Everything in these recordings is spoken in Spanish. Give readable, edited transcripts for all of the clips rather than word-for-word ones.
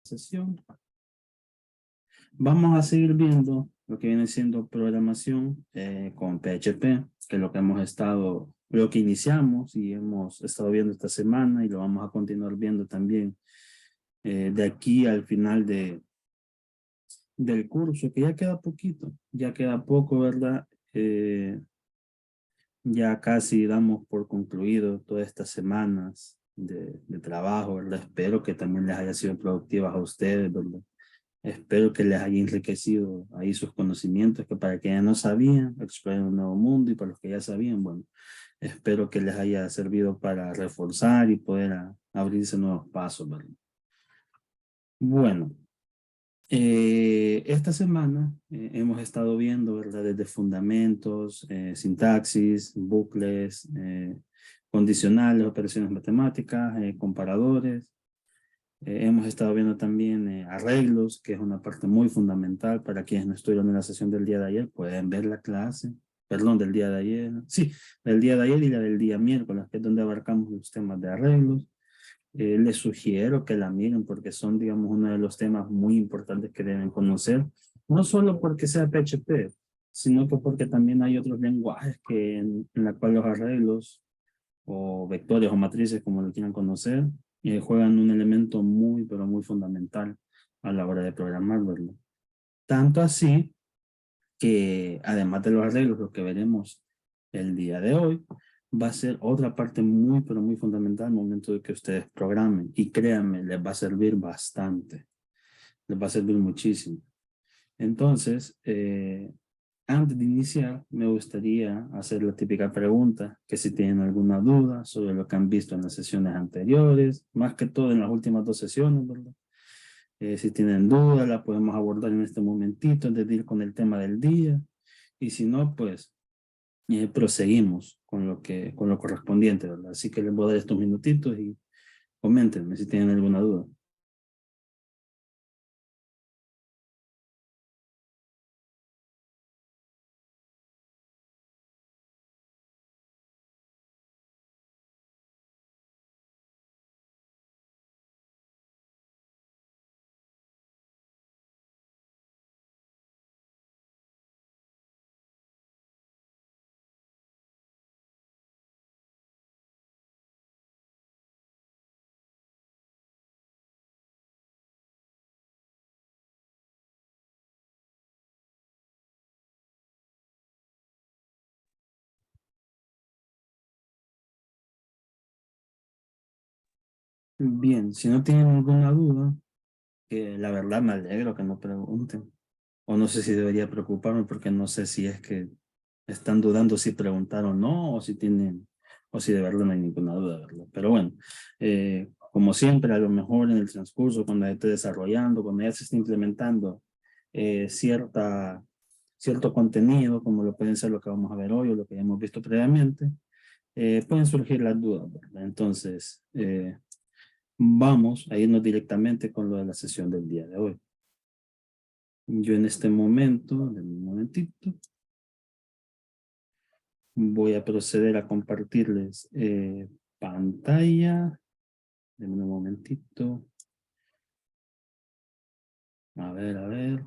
sesión. Vamos a seguir viendo lo que viene siendo programación con PHP, que es lo que hemos estado, lo que iniciamos y hemos estado viendo esta semana y lo vamos a continuar viendo también de aquí al final del curso, que ya queda poquito, ya queda poco, ¿verdad? Ya casi damos por concluido todas estas semanas de trabajo, ¿verdad? Espero que también les haya sido productivas a ustedes, ¿verdad? Espero que les haya enriquecido ahí sus conocimientos, que para quienes no sabían, explorar un nuevo mundo, y para los que ya sabían, bueno, espero que les haya servido para reforzar y poder abrirse nuevos pasos, ¿verdad? Bueno, esta semana hemos estado viendo, ¿verdad? Desde fundamentos, sintaxis, bucles, condicionales, operaciones matemáticas, comparadores. Hemos estado viendo también arreglos, que es una parte muy fundamental para quienes no estuvieron en la sesión del día de ayer. Pueden ver la clase, perdón, del día de ayer. Sí, del día de ayer y la del día miércoles, que es donde abarcamos los temas de arreglos. Les sugiero que la miren porque son, digamos, uno de los temas muy importantes que deben conocer. No solo porque sea PHP, sino que porque también hay otros lenguajes que en la cual los arreglos o vectores o matrices, como lo quieran conocer, juegan un elemento muy, pero muy fundamental a la hora de programar, ¿verdad? Tanto así que, además de los arreglos, lo que veremos el día de hoy, va a ser otra parte muy, pero muy fundamental al momento de que ustedes programen. Y créanme, les va a servir bastante. Les va a servir muchísimo. Entonces, antes de iniciar, me gustaría hacer la típica pregunta, que si tienen alguna duda sobre lo que han visto en las sesiones anteriores, más que todo en las últimas 2 sesiones, ¿verdad? Si tienen duda, la podemos abordar en este momentito antes de ir con el tema del día. Y si no, pues proseguimos con lo correspondiente, ¿verdad? Así que les voy a dar estos minutitos y coméntenme si tienen alguna duda. Bien, si no tienen alguna duda, que la verdad me alegro que no pregunten. O no sé si debería preocuparme porque no sé si es que están dudando si preguntar o no, o si tienen, o si de verdad no hay ninguna duda, ¿verdad? Pero bueno, como siempre, a lo mejor en el transcurso, cuando ya esté desarrollando, cuando ya se esté implementando cierto contenido, como lo pueden ser lo que vamos a ver hoy o lo que ya hemos visto previamente, pueden surgir las dudas, ¿verdad? Entonces, vamos a irnos directamente con lo de la sesión del día de hoy. Yo en este momento, un momentito, voy a proceder a compartirles pantalla. Denme un momentito. A ver, a ver.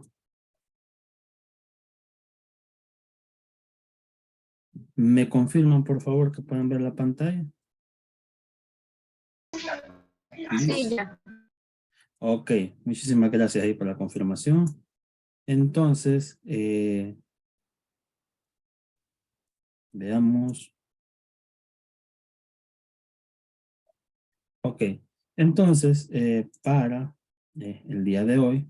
¿Me confirman, por favor, que puedan ver la pantalla? Sí, ya. Ok, muchísimas gracias ahí por la confirmación. Entonces, veamos. Ok, entonces, para el día de hoy,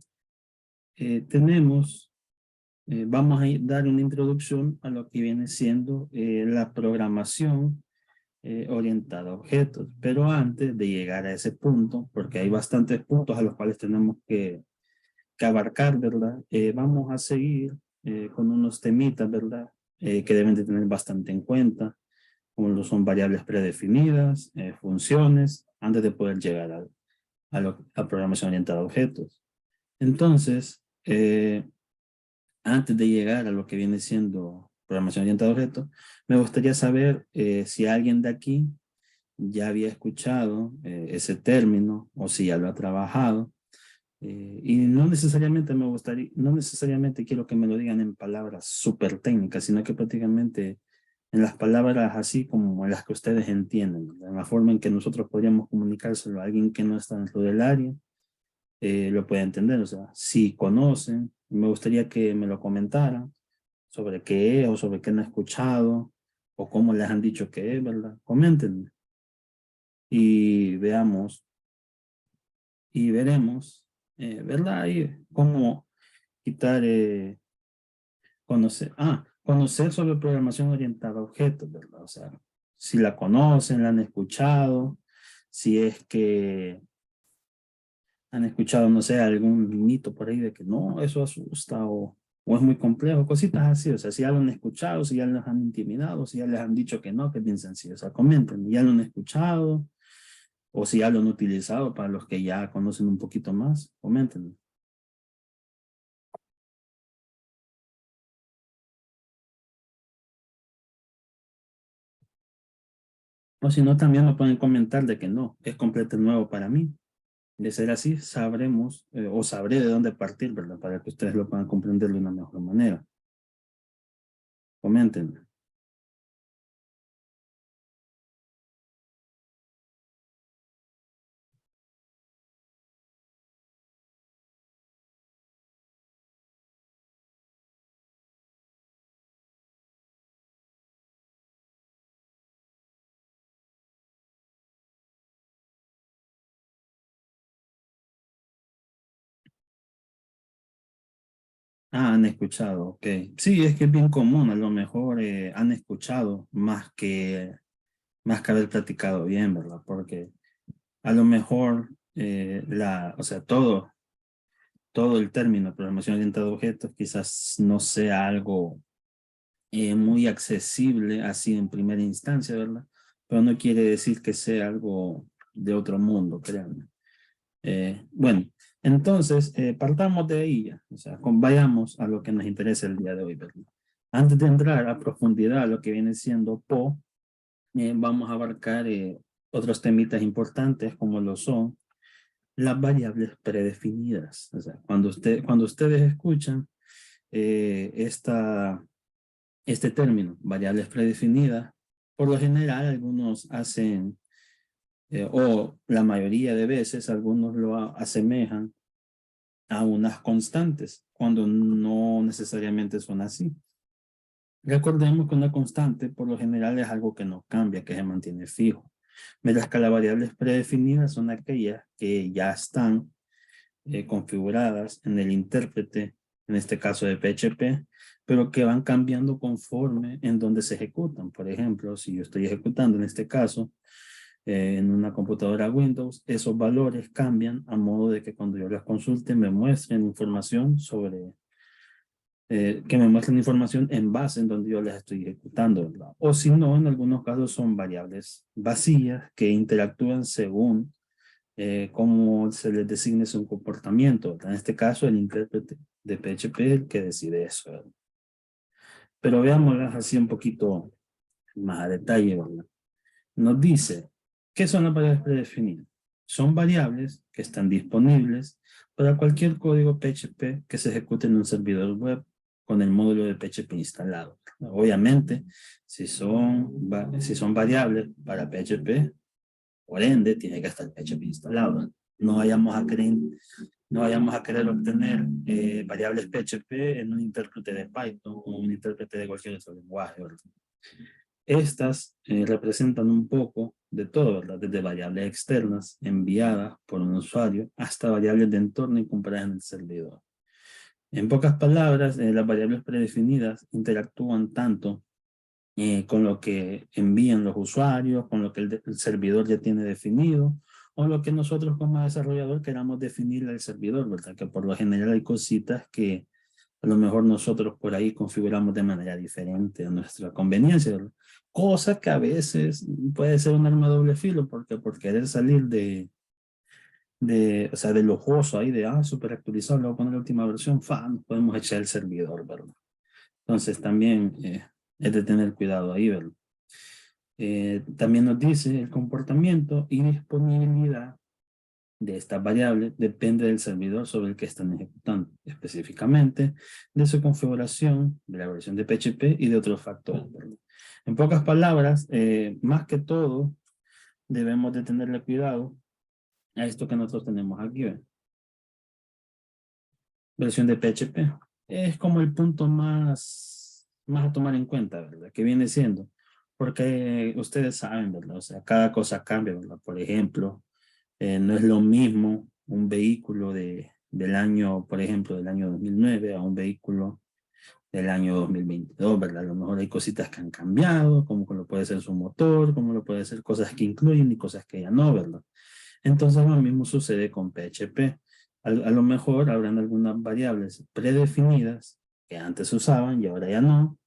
vamos a dar una introducción a lo que viene siendo la programación orientada a objetos. Pero antes de llegar a ese punto, porque hay bastantes puntos a los cuales tenemos que abarcar, ¿verdad? Vamos a seguir con unos temitas, ¿verdad? Que deben de tener bastante en cuenta, como lo son variables predefinidas, funciones, antes de poder llegar a programación orientada a objetos. Entonces, antes de llegar a lo que viene siendo programación orientada a objetos, me gustaría saber si alguien de aquí ya había escuchado ese término o si ya lo ha trabajado, Y no necesariamente me gustaría, no necesariamente quiero que me lo digan en palabras súper técnicas, sino que prácticamente en las palabras así como las que ustedes entienden, ¿verdad? En la forma en que nosotros podríamos comunicárselo a alguien que no está dentro del área, lo puede entender. O sea, si conocen, me gustaría que me lo comentaran sobre qué es o sobre qué han escuchado o cómo les han dicho que es, ¿verdad? Coméntenme y veamos y veremos, ¿verdad? Y cómo quitar, conocer sobre programación orientada a objetos, ¿verdad? O sea, si la conocen, la han escuchado, si es que han escuchado, no sé, algún mito por ahí de que no, eso asusta o es muy complejo, cositas así. O sea, si ya lo han escuchado, si ya los han intimidado, si ya les han dicho que no, que es bien sencillo. O sea, comenten, ya lo han escuchado o si ya lo han utilizado para los que ya conocen un poquito más, comenten. O si no, también lo pueden comentar de que no, es completo nuevo para mí. De ser así, sabremos o sabré de dónde partir, ¿verdad? Para que ustedes lo puedan comprender de una mejor manera. Comenten. Ah, han escuchado, ok. Sí, es que es bien común, a lo mejor han escuchado más que haber platicado bien, ¿verdad? Porque a lo mejor o sea, todo el término programación orientada a objetos quizás no sea algo muy accesible así en primera instancia, ¿verdad? Pero no quiere decir que sea algo de otro mundo, créanme. Bueno, entonces partamos de ahí ya, o sea, vayamos a lo que nos interesa el día de hoy, ¿verdad? Antes de entrar a profundidad a lo que viene siendo PO, vamos a abarcar otros temitas importantes como lo son las variables predefinidas. O sea, cuando ustedes escuchan este término, variables predefinidas, por lo general algunos hacen, o la mayoría de veces algunos lo asemejan a unas constantes, cuando no necesariamente son así. Recordemos que una constante por lo general es algo que no cambia, que se mantiene fijo. Mientras que las variables predefinidas son aquellas que ya están configuradas en el intérprete, en este caso de PHP, pero que van cambiando conforme en donde se ejecutan. Por ejemplo, si yo estoy ejecutando en este caso en una computadora Windows, esos valores cambian a modo de que cuando yo las consulte me muestren información sobre, que me muestren información en base en donde yo las estoy ejecutando, ¿verdad? O si no, en algunos casos son variables vacías que interactúan según cómo se les designe su comportamiento. En este caso, el intérprete de PHP es el que decide eso, ¿verdad? Pero veámoslas así un poquito más a detalle, ¿verdad? Nos dice, ¿qué son las variables predefinidas? Son variables que están disponibles para cualquier código PHP que se ejecute en un servidor web con el módulo de PHP instalado. Obviamente, si son variables para PHP, por ende, tiene que estar PHP instalado. No vayamos a querer, no vayamos a querer obtener variables PHP en un intérprete de Python o un intérprete de cualquier otro lenguaje, ¿verdad? Estas representan un poco de todo, ¿verdad? Desde variables externas enviadas por un usuario hasta variables de entorno y comparadas en el servidor. En pocas palabras, las variables predefinidas interactúan tanto con lo que envían los usuarios, con lo que el servidor ya tiene definido, o lo que nosotros como desarrollador queramos definir al servidor, ¿verdad? Que por lo general hay cositas que a lo mejor nosotros por ahí configuramos de manera diferente a nuestra conveniencia, ¿verdad? Cosa que a veces puede ser un arma de doble filo, porque por querer salir o sea, del ojoso ahí de, súper actualizado, le voy a poner la última versión, nos podemos echar el servidor, ¿verdad? Entonces también es de tener cuidado ahí, ¿verdad? También nos dice el comportamiento y disponibilidad de estas variables depende del servidor sobre el que están ejecutando, específicamente de su configuración, de la versión de PHP y de otros factores. En pocas palabras, más que todo, debemos de tenerle cuidado a esto que nosotros tenemos aquí. ¿Ve? Versión de PHP. Es como el punto más a tomar en cuenta, ¿verdad? Que viene siendo. Porque ustedes saben, ¿verdad? O sea, cada cosa cambia, ¿verdad? Por ejemplo, no es lo mismo un vehículo del año, por ejemplo, del año 2009 a un vehículo del año 2022, ¿verdad? A lo mejor hay cositas que han cambiado, como lo puede ser su motor, como lo puede ser cosas que incluyen y cosas que ya no, ¿verdad? Entonces lo mismo sucede con PHP. A lo mejor habrán algunas variables predefinidas que antes se usaban y ahora ya no.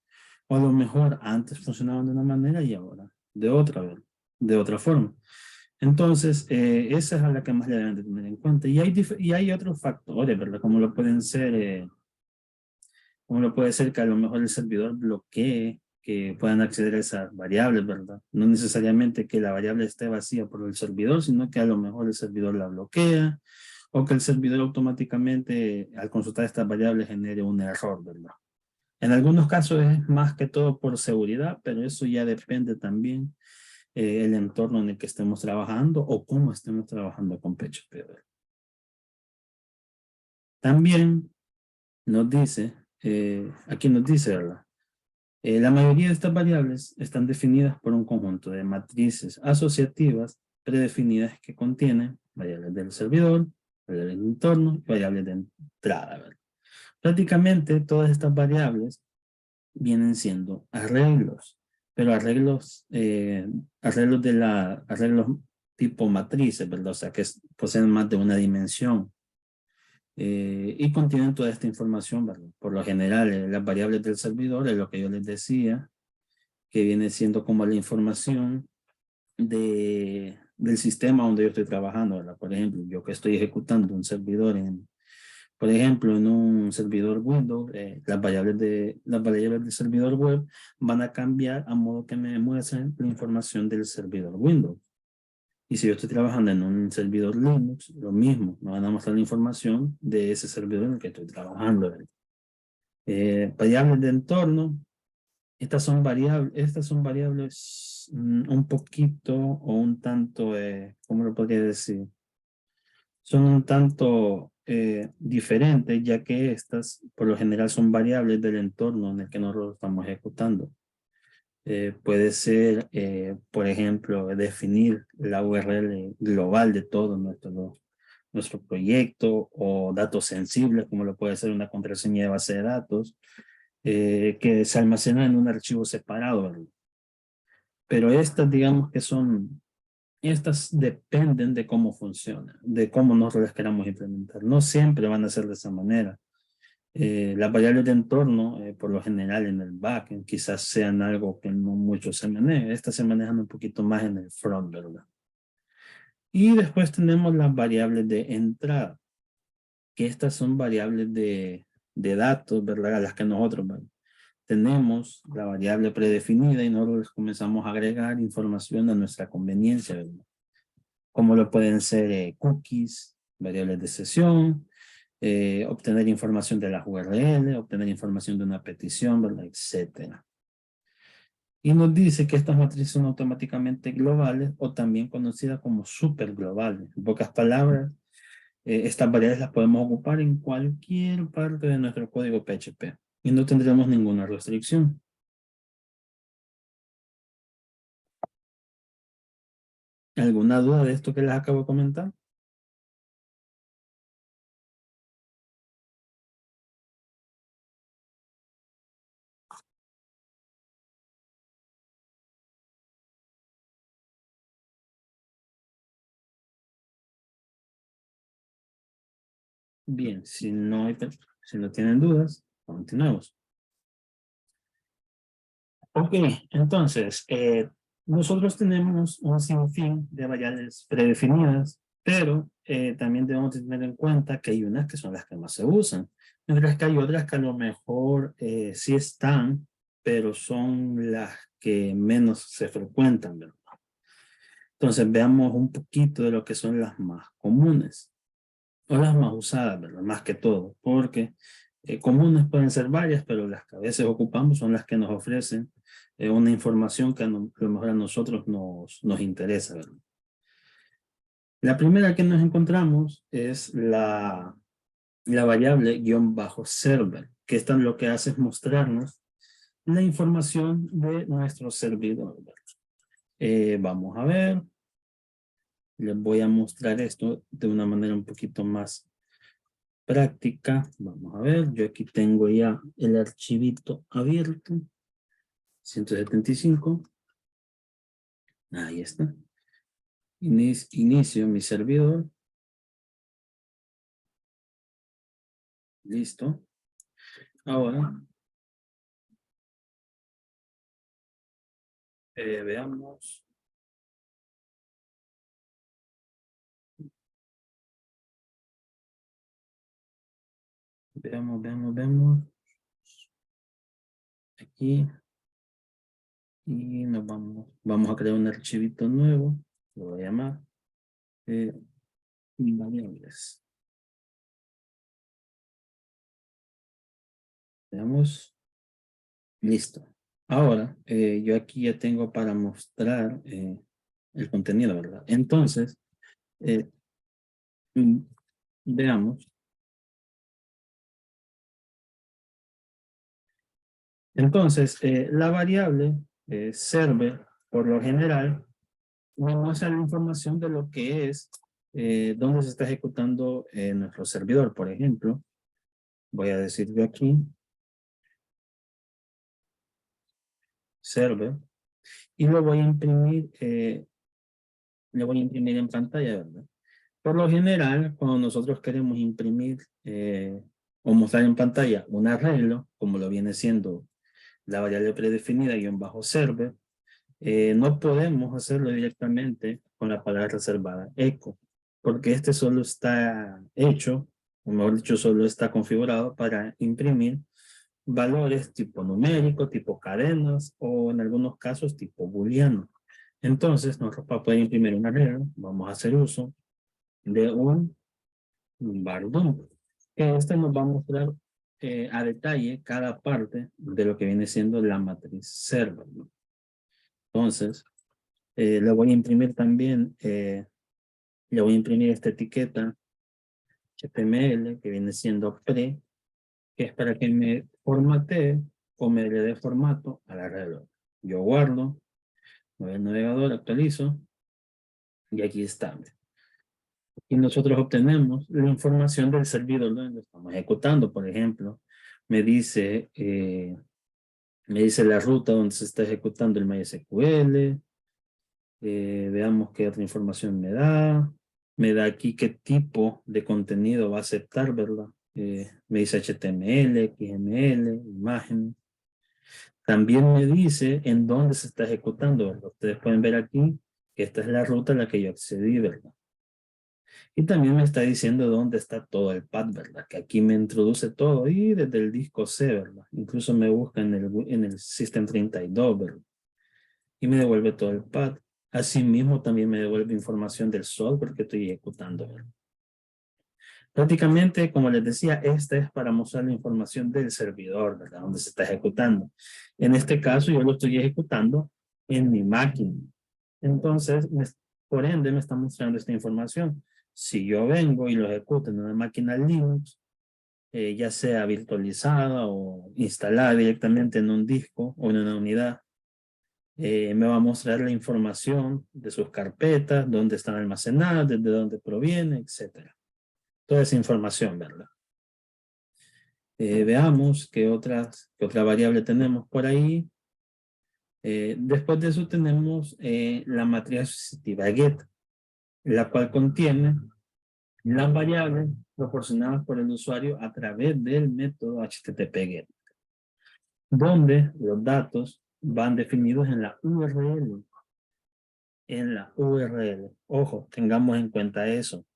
O a lo mejor antes funcionaban de una manera y ahora de otra, ¿verdad? De otra forma. Entonces, esa es a la que más le deben de tener en cuenta. Y hay otros factores, ¿verdad? Como lo puede ser que a lo mejor el servidor bloquee que puedan acceder a esas variables, ¿verdad? No necesariamente que la variable esté vacía por el servidor, sino que a lo mejor el servidor la bloquea o que el servidor automáticamente al consultar estas variables genere un error, ¿verdad? En algunos casos es más que todo por seguridad, pero eso ya depende también el entorno en el que estemos trabajando o cómo estemos trabajando con PHP. También nos dice, aquí nos dice, ¿verdad? La mayoría de estas variables están definidas por un conjunto de matrices asociativas predefinidas que contienen variables del servidor, variables del entorno y variables de entrada, ¿verdad? Prácticamente todas estas variables vienen siendo arreglos, pero arreglos tipo matrices, ¿verdad? O sea, que poseen más de una dimensión y contienen toda esta información, ¿verdad? Por lo general, las variables del servidor es lo que yo les decía, que viene siendo como la información del sistema donde yo estoy trabajando, ¿verdad? Por ejemplo, yo que estoy ejecutando un servidor por ejemplo, en un servidor Windows, las variables del servidor web van a cambiar a modo que me muestren la información del servidor Windows. Y si yo estoy trabajando en un servidor Linux, lo mismo, me van a mostrar la información de ese servidor en el que estoy trabajando. Variables de entorno, estas son variables un poquito o un tanto, ¿cómo lo podría decir? Son un tanto diferentes, ya que estas por lo general son variables del entorno en el que nosotros estamos ejecutando. Puede ser, por ejemplo, definir la URL global de todo nuestro proyecto o datos sensibles, como lo puede ser una contraseña de base de datos, que se almacena en un archivo separado, ¿verdad? Pero estas, digamos que estas dependen de cómo funciona, de cómo nosotros las queramos implementar. No siempre van a ser de esa manera. Las variables de entorno, por lo general en el backend, quizás sean algo que no mucho se maneja. Estas se manejan un poquito más en el front, ¿verdad? Y después tenemos las variables de entrada, que estas son variables de datos, ¿verdad? A las que nosotros, ¿verdad? Tenemos la variable predefinida y nosotros comenzamos a agregar información a nuestra conveniencia, ¿verdad? Como lo pueden ser cookies, variables de sesión, obtener información de las URL, obtener información de una petición, ¿verdad? Etcétera. Y nos dice que estas matrices son automáticamente globales o también conocidas como superglobales. En pocas palabras, estas variables las podemos ocupar en cualquier parte de nuestro código PHP y no tendremos ninguna restricción. ¿Alguna duda de esto que les acabo de comentar? Bien, si no tienen dudas, continuemos. Ok, entonces, nosotros tenemos un sinfín de variables predefinidas, pero también debemos tener en cuenta que hay unas que son las que más se usan, mientras que hay otras que a lo mejor sí están, pero son las que menos se frecuentan, ¿verdad? Entonces veamos un poquito de lo que son las más comunes o las más usadas, ¿verdad? Más que todo, porque comunes pueden ser varias, pero las que a veces ocupamos son las que nos ofrecen una información que a lo mejor a nosotros nos interesa, ¿verdad? La primera que nos encontramos es la variable --server, que esta lo que hace es mostrarnos la información de nuestro servidor, ¿verdad? Vamos a ver, les voy a mostrar esto de una manera un poquito más práctica. Vamos a ver, yo aquí tengo ya el archivito abierto, 175. Ahí está. Inicio mi servidor. Listo. Ahora, veamos. Veamos. Aquí. Y nos vamos a crear un archivito nuevo. Lo voy a llamar variables. Veamos. Listo. Ahora, yo aquí ya tengo para mostrar el contenido, ¿verdad? Entonces, mm, veamos. Entonces, la variable server, por lo general, nos muestra la información de lo que es, dónde se está ejecutando nuestro servidor. Por ejemplo, voy a decir yo aquí, server, y lo voy a imprimir, le voy a imprimir en pantalla, ¿verdad? Por lo general, cuando nosotros queremos imprimir o mostrar en pantalla un arreglo, como lo viene siendo la variable predefinida --server, no podemos hacerlo directamente con la palabra reservada echo, porque este solo está hecho, o mejor dicho, solo está configurado para imprimir valores tipo numérico, tipo cadenas, o en algunos casos tipo booleano. Entonces, nosotros para poder imprimir un arreglo, vamos a hacer uso de un bar_dump, que este nos va a mostrar a detalle cada parte de lo que viene siendo la matriz server, ¿no? Entonces, le voy a imprimir también, le voy a imprimir esta etiqueta HTML que viene siendo pre, que es para que me formatee o me le dé formato al arreglo. Yo guardo, voy al navegador, actualizo y aquí está. Y nosotros obtenemos la información del servidor donde lo estamos ejecutando. Por ejemplo, me dice la ruta donde se está ejecutando el MySQL. Veamos qué otra información me da. Me da aquí qué tipo de contenido va a aceptar, ¿verdad? Me dice HTML, XML, imagen. También me dice en dónde se está ejecutando, ¿verdad? Ustedes pueden ver aquí que esta es la ruta a la que yo accedí, ¿verdad? Y también me está diciendo dónde está todo el path, ¿verdad? Que aquí me introduce todo y desde el disco C, ¿verdad? Incluso me busca en el System32, ¿verdad? Y me devuelve todo el path. Asimismo, también me devuelve información del software que estoy ejecutando, ¿verdad? Prácticamente, como les decía, esta es para mostrar la información del servidor, ¿verdad? Donde se está ejecutando. En este caso, yo lo estoy ejecutando en mi máquina. Entonces, por ende, me está mostrando esta información. Si yo vengo y lo ejecuto en una máquina Linux, ya sea virtualizada o instalada directamente en un disco o en una unidad, me va a mostrar la información de sus carpetas, dónde están almacenadas, desde dónde proviene, etcétera. Toda esa información, ¿verdad? Veamos qué otra variable tenemos por ahí. Después de eso tenemos la matriz asociativa get, la cual contiene las variables proporcionadas por el usuario a través del método HTTP-GET, donde los datos van definidos en la URL. En la URL. Ojo, tengamos en cuenta eso.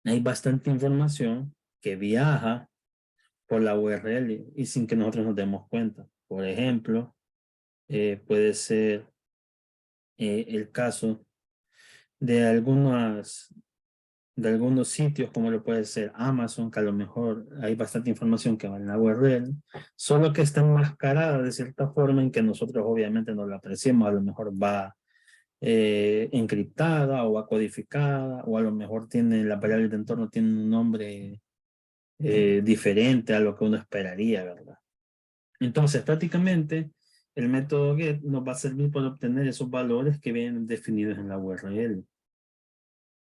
Hay bastante información que viaja por la URL y sin que nosotros nos demos cuenta. Por ejemplo, puede ser el caso de algunos sitios, como lo puede ser Amazon, que a lo mejor hay bastante información que va en la URL, solo que está enmascarada de cierta forma en que nosotros obviamente no la apreciemos, a lo mejor va encriptada o va codificada, o a lo mejor tiene las variables de entorno tienen un nombre diferente a lo que uno esperaría, ¿verdad? Entonces, prácticamente, el método get nos va a servir para obtener esos valores que vienen definidos en la URL.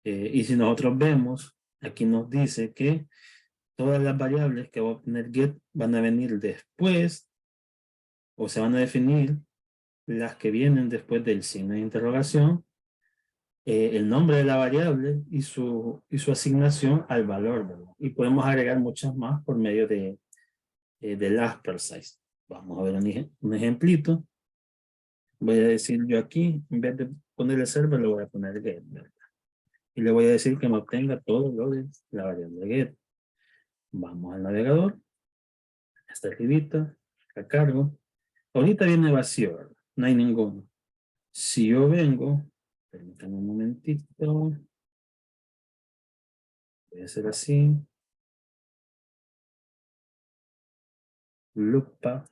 Y si nosotros vemos, aquí nos dice que todas las variables que va a obtener get van a venir después, o se van a definir las que vienen después del signo de interrogación, el nombre de la variable y su asignación al valor, ¿verdad? Y podemos agregar muchas más por medio del aspersize. Vamos a ver un ejemplito. Voy a decir yo aquí, en vez de ponerle server, le voy a poner get, ¿verdad? Y le voy a decir que me obtenga todo lo de la variable get. Vamos al navegador, hasta arribita, la cargo. Ahorita viene vacío, ¿verdad? No hay ninguno. Si yo vengo, permítanme un momentito, voy a hacer así, lupa,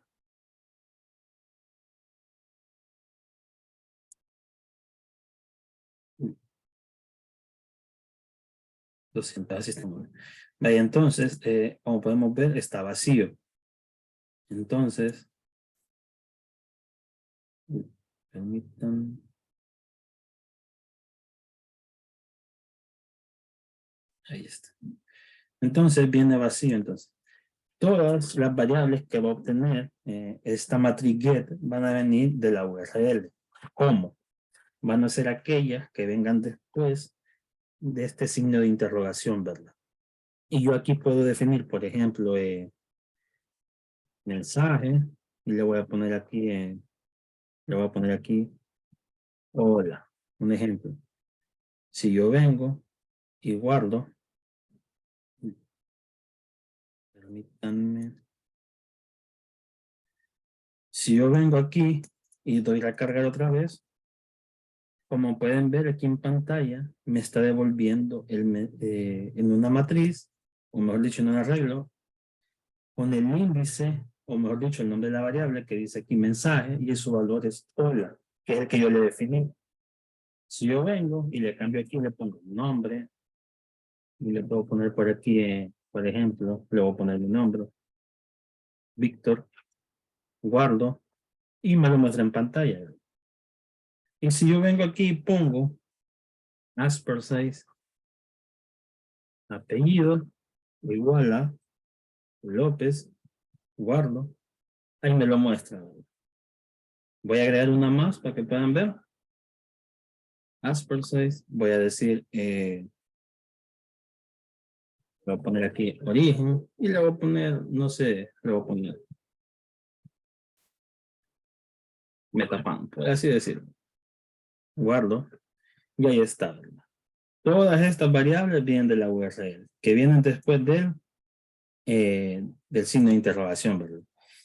lo siento, así está muy bien. Vaya, entonces, como podemos ver, está vacío. Entonces, permítanme. Ahí está. Entonces viene vacío. Entonces, todas las variables que va a obtener esta matriz get van a venir de la URL. ¿Cómo? Van a ser aquellas que vengan después de este signo de interrogación, ¿verdad? Y yo aquí puedo definir, por ejemplo, mensaje, y le voy a poner aquí, hola, un ejemplo. Si yo vengo y guardo, permítanme, si yo vengo aquí y doy a cargar otra vez, como pueden ver aquí en pantalla, me está devolviendo en una matriz, o mejor dicho, en un arreglo, con el índice, o mejor dicho, el nombre de la variable que dice aquí mensaje, y su valor es hola, que es el que yo le definí. Si yo vengo y le cambio aquí, le pongo un nombre, y le puedo poner por aquí, por ejemplo, le voy a poner mi nombre, Víctor, guardo, y me lo muestra en pantalla. Y si yo vengo aquí y pongo aspersize, apellido, igual a López, guardo, ahí me lo muestra. Voy a agregar una más para que puedan ver. Aspersize, voy a decir, voy a poner aquí origen y le voy a poner, no sé, le voy a poner metapan, por así decirlo. Guardo y ahí está, ¿verdad? Todas estas variables vienen de la URL, que vienen después del signo de interrogación, ¿verdad?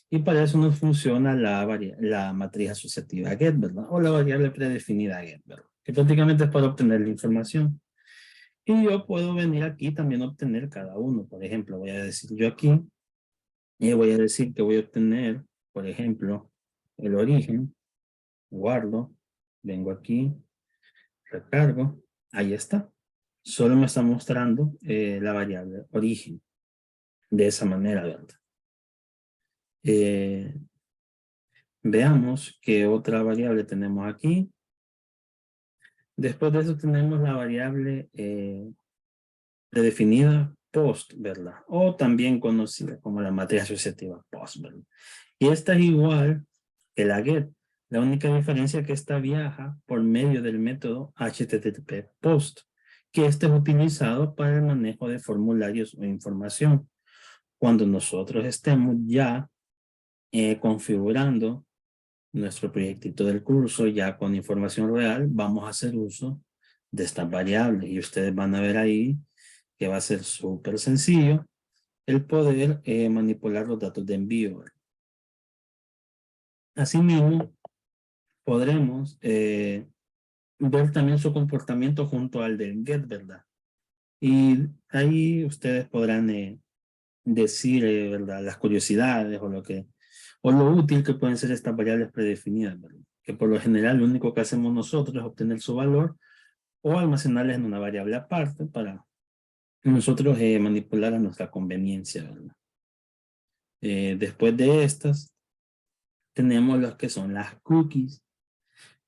Y para eso nos funciona la matriz asociativa get, ¿verdad? O la variable predefinida get, ¿verdad? Que prácticamente es para obtener la información. Y yo puedo venir aquí también a obtener cada uno. Por ejemplo, voy a decir yo aquí, y voy a decir que voy a obtener, por ejemplo, el origen, guardo, vengo aquí, recargo, ahí está. Solo me está mostrando la variable origen. De esa manera, ¿verdad? Veamos qué otra variable tenemos aquí. Después de eso tenemos la variable predefinida post, ¿verdad? O también conocida como la matriz asociativa post, ¿verdad? Y esta es igual que la get. La única diferencia es que esta viaja por medio del método HTTP post, que este es utilizado para el manejo de formularios o información. Cuando nosotros estemos ya configurando nuestro proyectito del curso, ya con información real, vamos a hacer uso de estas variables. Y ustedes van a ver ahí que va a ser súper sencillo el poder manipular los datos de envío. Asimismo, podremos ver también su comportamiento junto al del get, ¿verdad? Y ahí ustedes podrán decir, ¿verdad? Las curiosidades o lo útil que pueden ser estas variables predefinidas, ¿verdad? Que por lo general lo único que hacemos nosotros es obtener su valor o almacenarlas en una variable aparte para nosotros manipular a nuestra conveniencia, ¿verdad? Después de estas, tenemos lo que son las cookies.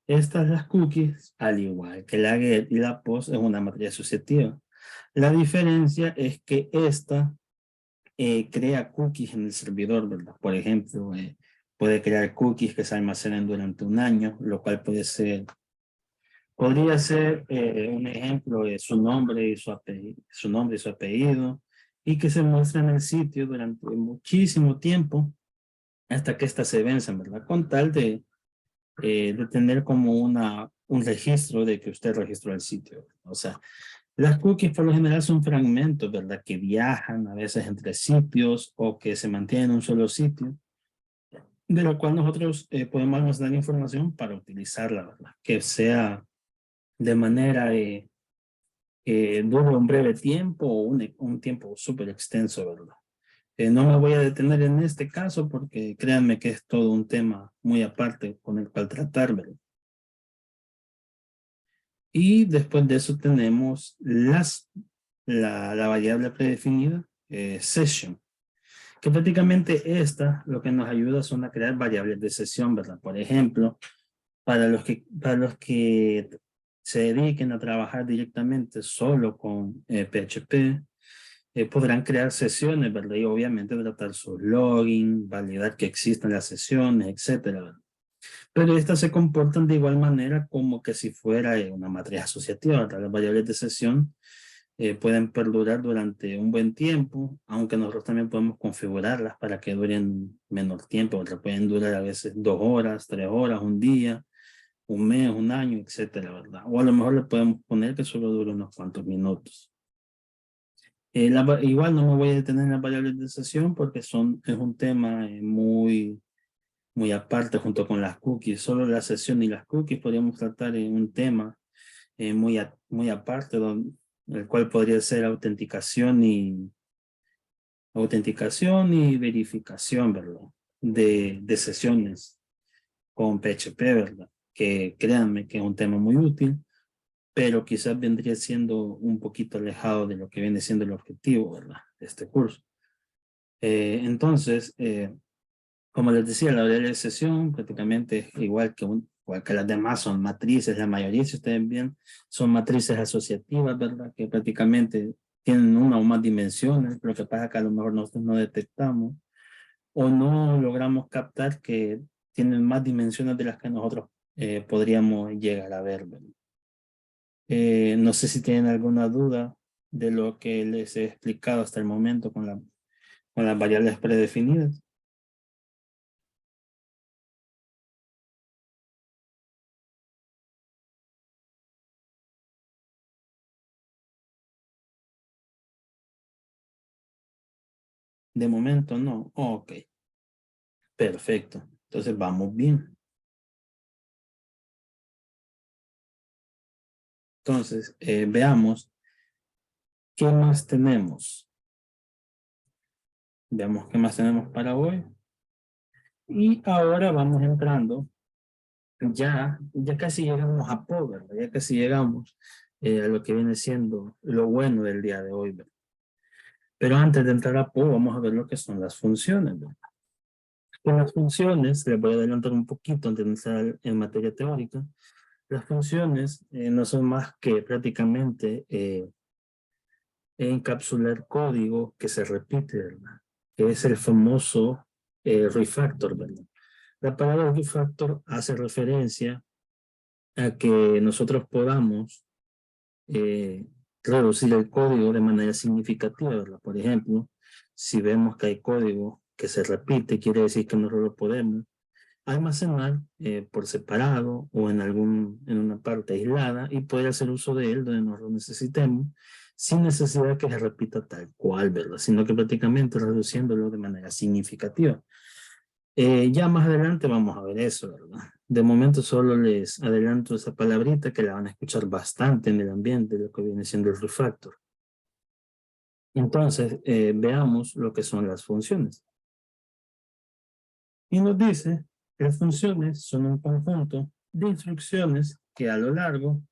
Las cookies, al igual que la get y la post, es una matriz asociativa. La diferencia es que esta crea cookies en el servidor, ¿verdad? Por ejemplo, puede crear cookies que se almacenen durante un año, lo cual podría ser un ejemplo de su nombre y su apellido, y que se muestra en el sitio durante muchísimo tiempo hasta que ésta se venza, ¿verdad? Con tal de tener como un registro de que usted registró el sitio. O sea, las cookies por lo general son fragmentos, ¿verdad? Que viajan a veces entre sitios o que se mantienen en un solo sitio, de lo cual nosotros podemos almacenar información para utilizarla, ¿verdad? Que sea de manera dure un breve tiempo o un tiempo súper extenso, ¿verdad? No me voy a detener en este caso porque créanme que es todo un tema muy aparte con el cual tratar, ¿verdad? Y después de eso tenemos la variable predefinida, session, que prácticamente esta lo que nos ayuda son a crear variables de sesión, ¿verdad? Por ejemplo, para los que se dediquen a trabajar directamente solo con PHP, podrán crear sesiones, ¿verdad? Y obviamente tratar sus login, validar que existan las sesiones, etcétera, ¿verdad? Pero estas se comportan de igual manera como que si fuera una matriz asociativa, ¿verdad? Las variables de sesión pueden perdurar durante un buen tiempo, aunque nosotros también podemos configurarlas para que duren menor tiempo, ¿verdad? Pueden durar a veces 2 horas, 3 horas, un día, un mes, un año, etcétera, ¿verdad? O a lo mejor le podemos poner que solo dure unos cuantos minutos. Igual no me voy a detener en las variables de sesión porque es un tema muy aparte junto con las cookies. Solo la sesión y las cookies podríamos tratar en un tema muy aparte, el cual podría ser autenticación y verificación, ¿verdad? De sesiones con PHP, ¿verdad? Que créanme que es un tema muy útil, pero quizás vendría siendo un poquito alejado de lo que viene siendo el objetivo, ¿verdad? De este curso. Entonces, como les decía, la variable de sesión prácticamente es igual que las demás, son matrices, la mayoría, si ustedes ven, son matrices asociativas, ¿verdad? Que prácticamente tienen una o más dimensiones, lo que pasa es que a lo mejor nosotros no detectamos o no logramos captar que tienen más dimensiones de las que nosotros podríamos llegar a ver, ¿verdad? No sé si tienen alguna duda de lo que les he explicado hasta el momento con las variables predefinidas. De momento no. Ok, perfecto. Entonces vamos bien. Entonces, veamos qué más tenemos. Veamos qué más tenemos para hoy. Y ahora vamos entrando. Ya casi llegamos a Poe, ¿verdad? Ya casi llegamos a lo que viene siendo lo bueno del día de hoy, ¿verdad? Pero antes de entrar a Poe, vamos a ver lo que son las funciones, ¿verdad? Con las funciones, les voy a adelantar un poquito antes de entrar en materia teórica. Las funciones no son más que prácticamente encapsular código que se repite, ¿verdad? Que es el famoso refactor, ¿verdad? La palabra refactor hace referencia a que nosotros podamos reducir el código de manera significativa, ¿verdad? Por ejemplo, si vemos que hay código que se repite, quiere decir que nosotros lo podemos almacenar por separado o en una parte aislada y poder hacer uso de él donde nos lo necesitemos sin necesidad que se repita tal cual, ¿verdad? Sino que prácticamente reduciéndolo de manera significativa. Ya más adelante vamos a ver eso, ¿verdad? De momento solo les adelanto esa palabrita que la van a escuchar bastante en el ambiente, lo que viene siendo el refactor. Entonces, veamos lo que son las funciones. Y nos dice que las funciones son un conjunto de instrucciones que a lo largo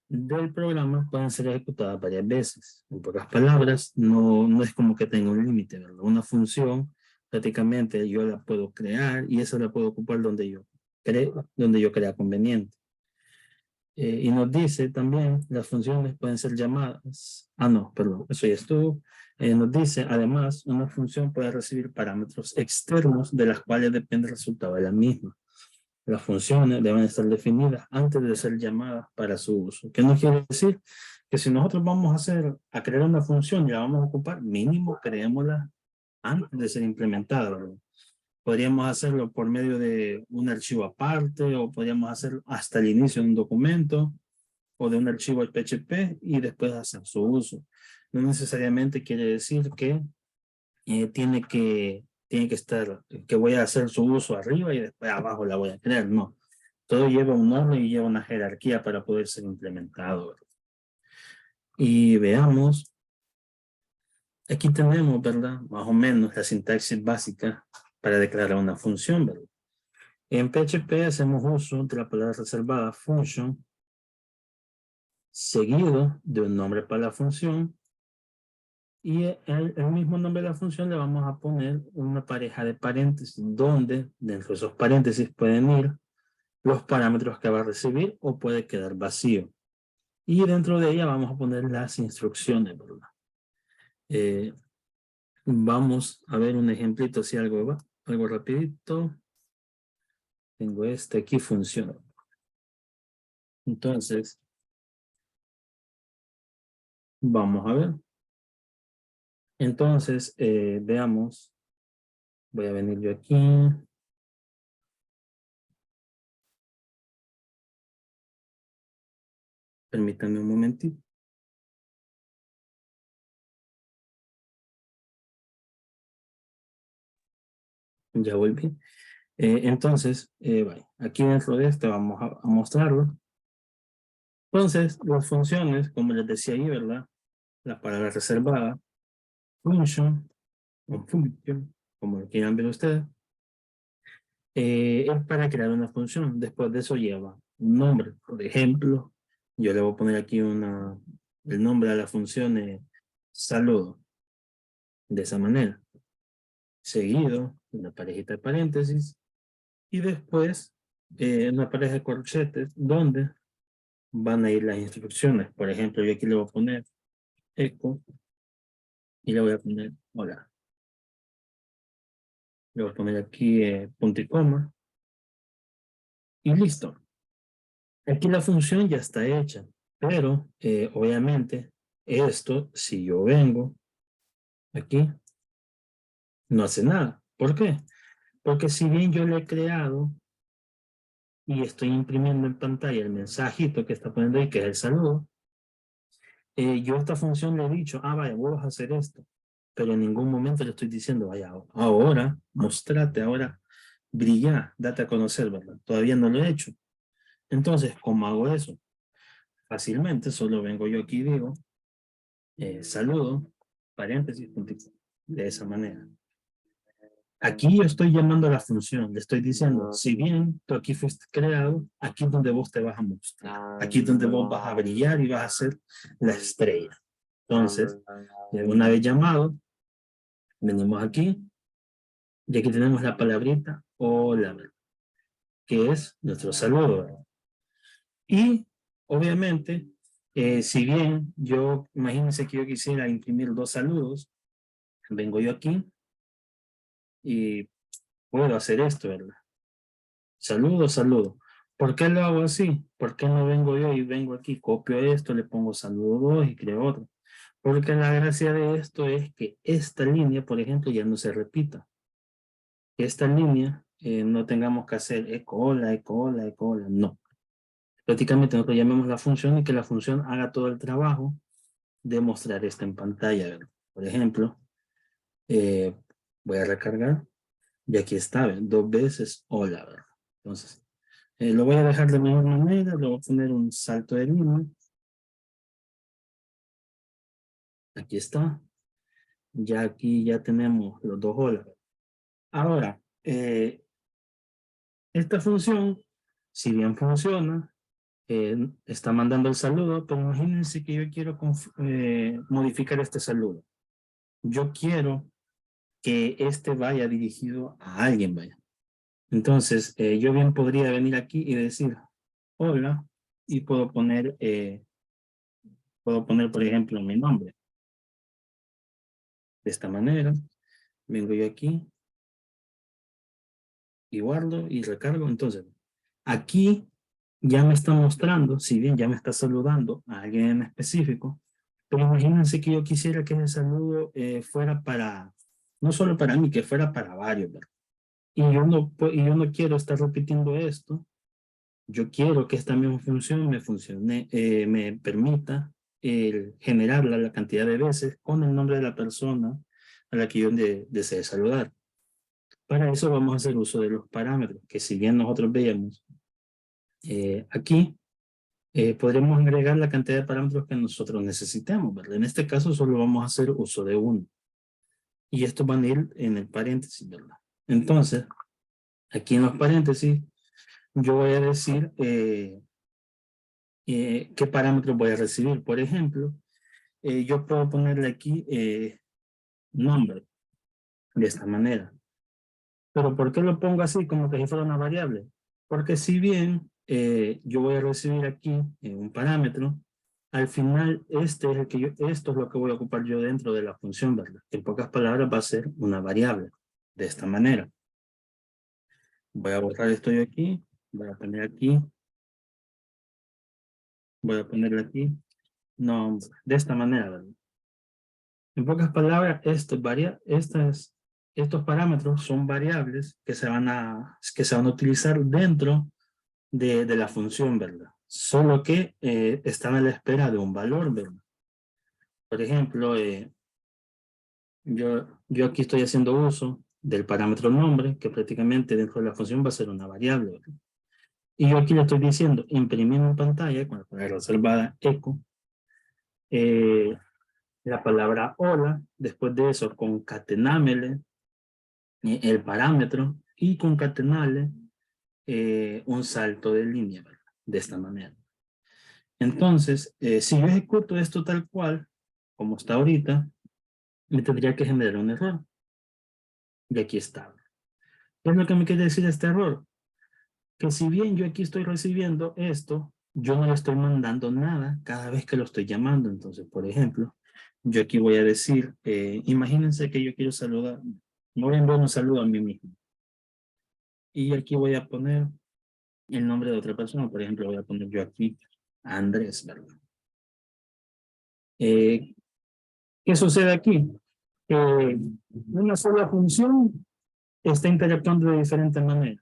del programa pueden ser ejecutadas varias veces. En pocas palabras, no es como que tenga un límite, ¿verdad? Una función, prácticamente yo la puedo crear y esa la puedo ocupar donde yo crea conveniente. Y nos dice también, las funciones pueden ser llamadas, no, perdón, eso ya estuvo. Nos dice, además, una función puede recibir parámetros externos de las cuales depende el resultado de la misma. Las funciones deben estar definidas antes de ser llamadas para su uso. ¿Qué nos quiere decir? Que si nosotros vamos a crear una función y la vamos a ocupar, mínimo creémosla antes de ser implementada, ¿verdad? Podríamos hacerlo por medio de un archivo aparte o podríamos hacerlo hasta el inicio de un documento o de un archivo PHP y después hacer su uso. No necesariamente quiere decir que tiene que estar, que voy a hacer su uso arriba y después abajo la voy a crear. No, todo lleva un orden y lleva una jerarquía para poder ser implementado, ¿verdad? Y veamos, aquí tenemos, ¿verdad? Más o menos la sintaxis básica para declarar una función, ¿verdad? En PHP hacemos uso de la palabra reservada function, seguido de un nombre para la función, y el mismo nombre de la función le vamos a poner una pareja de paréntesis, donde dentro de esos paréntesis pueden ir los parámetros que va a recibir o puede quedar vacío. Y dentro de ella vamos a poner las instrucciones, ¿verdad? Vamos a ver un ejemplito, si algo rapidito. Tengo aquí funciona. Entonces, vamos a ver. Entonces, veamos. Voy a venir yo aquí. Permítanme un momentito. Ya volví. Entonces, aquí dentro de este vamos a mostrarlo. Entonces, las funciones, como les decía ahí, ¿verdad? La palabra reservada, function, o function, como lo quieran ver ustedes, es para crear una función. Después de eso lleva un nombre. Por ejemplo, yo le voy a poner aquí el nombre a la función saludo. De esa manera. Seguido, una parejita de paréntesis. Y después, una pareja de corchetes donde van a ir las instrucciones. Por ejemplo, yo aquí le voy a poner eco y le voy a poner hola. Le voy a poner aquí punto y coma. Y listo. Aquí la función ya está hecha. Pero, obviamente, esto, si yo vengo aquí, no hace nada. ¿Por qué? Porque si bien yo lo he creado y estoy imprimiendo en pantalla el mensajito que está poniendo ahí, que es el saludo, yo a esta función le he dicho, vaya, vos vas a hacer esto, pero en ningún momento le estoy diciendo, vaya, ahora, mostrate, ahora, brilla, date a conocer, ¿verdad? Todavía no lo he hecho. Entonces, ¿cómo hago eso? Fácilmente, solo vengo yo aquí y digo, saludo, paréntesis, puntito, de esa manera. Aquí yo estoy llamando a la función, le estoy diciendo, si bien tú aquí fuiste creado, aquí es donde vos te vas a mostrar, aquí es donde vos vas a brillar y vas a ser la estrella. Entonces, una vez llamado, venimos aquí, y aquí tenemos la palabrita hola, que es nuestro saludo. Y, obviamente, si bien imagínense que yo quisiera imprimir 2 saludos, vengo yo aquí y puedo hacer esto, ¿verdad? Saludo, saludo. ¿Por qué lo hago así? ¿Por qué no vengo yo y vengo aquí, copio esto, le pongo saludo 2 y creo otro? Porque la gracia de esto es que esta línea, por ejemplo, ya no se repita. Que esta línea no tengamos que hacer eco, hola, eco, hola, eco, hola. No. Prácticamente nosotros llamemos la función y que la función haga todo el trabajo de mostrar esto en pantalla, ¿verdad? Por ejemplo, voy a recargar y aquí está, ¿verdad? 2 veces hola, ¿verdad? Entonces, Lo voy a dejar de mejor manera, le voy a poner un salto de línea. Aquí está. Ya aquí ya tenemos los dos hola. Ahora, esta función, si bien funciona, está mandando el saludo, pero imagínense que yo quiero modificar este saludo. Yo quiero que este vaya dirigido a alguien, vaya. Entonces, yo bien podría venir aquí y decir, hola, y puedo poner, por ejemplo, mi nombre. De esta manera, vengo yo aquí y guardo y recargo. Entonces, aquí ya me está mostrando, si bien ya me está saludando a alguien en específico, pero imagínense que yo quisiera que ese saludo fuera para, no solo para mí, que fuera para varios, ¿verdad? Y yo no quiero estar repitiendo esto. Yo quiero que esta misma función me permita generarla la cantidad de veces con el nombre de la persona a la que yo desee saludar. Para eso vamos a hacer uso de los parámetros, que si bien nosotros veíamos aquí, podremos agregar la cantidad de parámetros que nosotros necesitemos, ¿verdad? En este caso solo vamos a hacer uso de uno. Y estos van a ir en el paréntesis, ¿verdad? Entonces, aquí en los paréntesis, yo voy a decir qué parámetros voy a recibir. Por ejemplo, yo puedo ponerle aquí nombre, de esta manera. Pero ¿por qué lo pongo así, como que si fuera una variable? Porque si bien yo voy a recibir aquí un parámetro, al final esto es lo que voy a ocupar yo dentro de la función, ¿verdad? En pocas palabras va a ser una variable, de esta manera. Voy a borrar esto yo aquí, voy a poner aquí, voy a ponerle aquí, no, de esta manera, ¿verdad? En pocas palabras, estos parámetros son variables que se van a utilizar dentro de la función, ¿verdad? Solo que están a la espera de un valor, ¿verdad? Por ejemplo, yo aquí estoy haciendo uso del parámetro nombre, que prácticamente dentro de la función va a ser una variable, ¿verdad? Y yo aquí le estoy diciendo, imprimir en pantalla con la palabra reservada eco, la palabra hola, después de eso concatenámele el parámetro y concatenarle un salto de línea, ¿verdad? De esta manera. Entonces, si yo ejecuto esto tal cual, como está ahorita, me tendría que generar un error. Y aquí está. ¿Qué es lo que me quiere decir este error? Que si bien yo aquí estoy recibiendo esto, yo no le estoy mandando nada cada vez que lo estoy llamando. Entonces, por ejemplo, yo aquí voy a decir, imagínense que yo quiero saludar, me voy a enviar un saludo a mí mismo. Y aquí voy a poner el nombre de otra persona. Por ejemplo, voy a poner yo aquí Andrés, ¿verdad? ¿Qué sucede aquí? Una sola función está interactuando de diferente manera.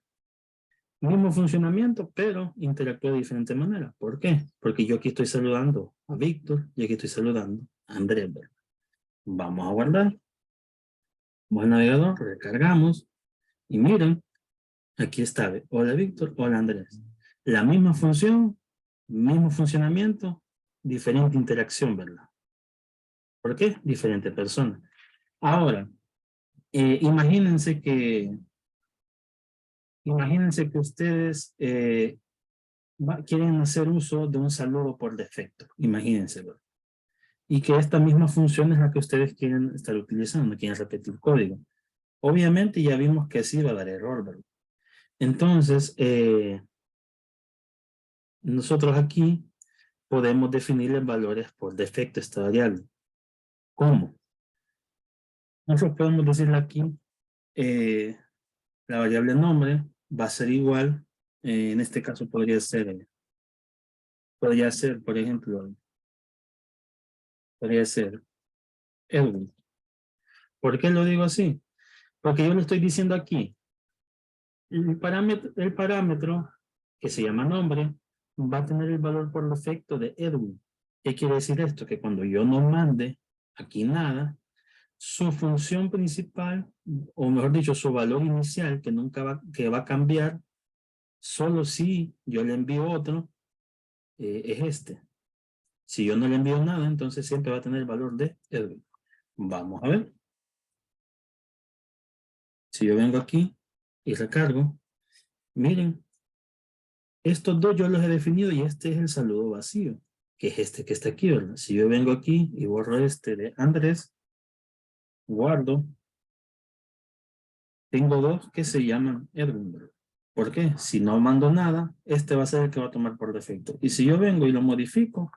Mismo funcionamiento, pero interactúa de diferente manera. ¿Por qué? Porque yo aquí estoy saludando a Víctor y aquí estoy saludando a Andrés. Vamos a guardar. Vamos al navegador, recargamos y miren, aquí está. Hola Víctor, hola Andrés. La misma función, mismo funcionamiento, diferente interacción, ¿verdad? ¿Por qué? Diferente persona. Ahora, imagínense que ustedes quieren hacer uso de un saludo por defecto. Imagínense, ¿verdad? Y que esta misma función es la que ustedes quieren estar utilizando, quieren repetir código. Obviamente ya vimos que así va a dar error, ¿verdad? Entonces, nosotros aquí podemos definirle valores por defecto a esta variable. ¿Cómo? Nosotros podemos decirle aquí, la variable nombre va a ser igual, en este caso podría ser, por ejemplo, podría ser Edwin. ¿Por qué lo digo así? Porque yo le estoy diciendo aquí, el parámetro que se llama nombre va a tener el valor por defecto de Edwin. ¿Qué quiere decir esto? Que cuando yo no mande aquí nada, su función principal, o mejor dicho, su valor inicial, que va a cambiar, Solo si yo le envío otro, es este. Si yo no le envío nada, entonces siempre va a tener el valor de Edwin. Vamos a ver. Si yo vengo aquí y recargo, miren, estos dos yo los he definido y este es el saludo vacío, que es este que está aquí, ¿verdad? Si yo vengo aquí y borro este de Andrés, guardo, tengo dos que se llaman Edwin, ¿verdad? ¿Por qué? Si no mando nada, este va a ser el que va a tomar por defecto. Y si yo vengo y lo modifico,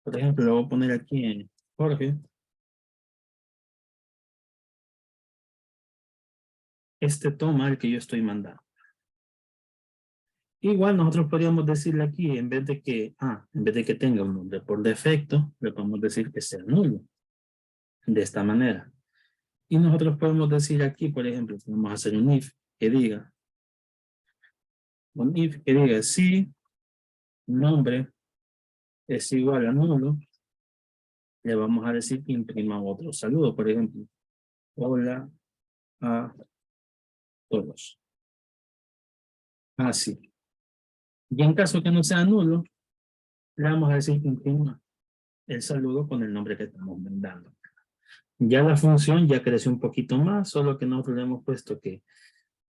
por ejemplo, lo voy a poner aquí en Jorge, este toma el que yo estoy mandando. Igual nosotros podríamos decirle aquí, en vez de que tenga un nombre por defecto, le podemos decir que sea nulo. De esta manera. Y nosotros podemos decir aquí, por ejemplo, podemos hacer un if que diga, si nombre es igual a nulo, le vamos a decir que imprima otro saludo, por ejemplo, hola a todos. Así. Y en caso que no sea nulo, le vamos a decir que imprima el saludo con el nombre que estamos dando. Ya la función ya creció un poquito más, solo que nosotros le hemos puesto que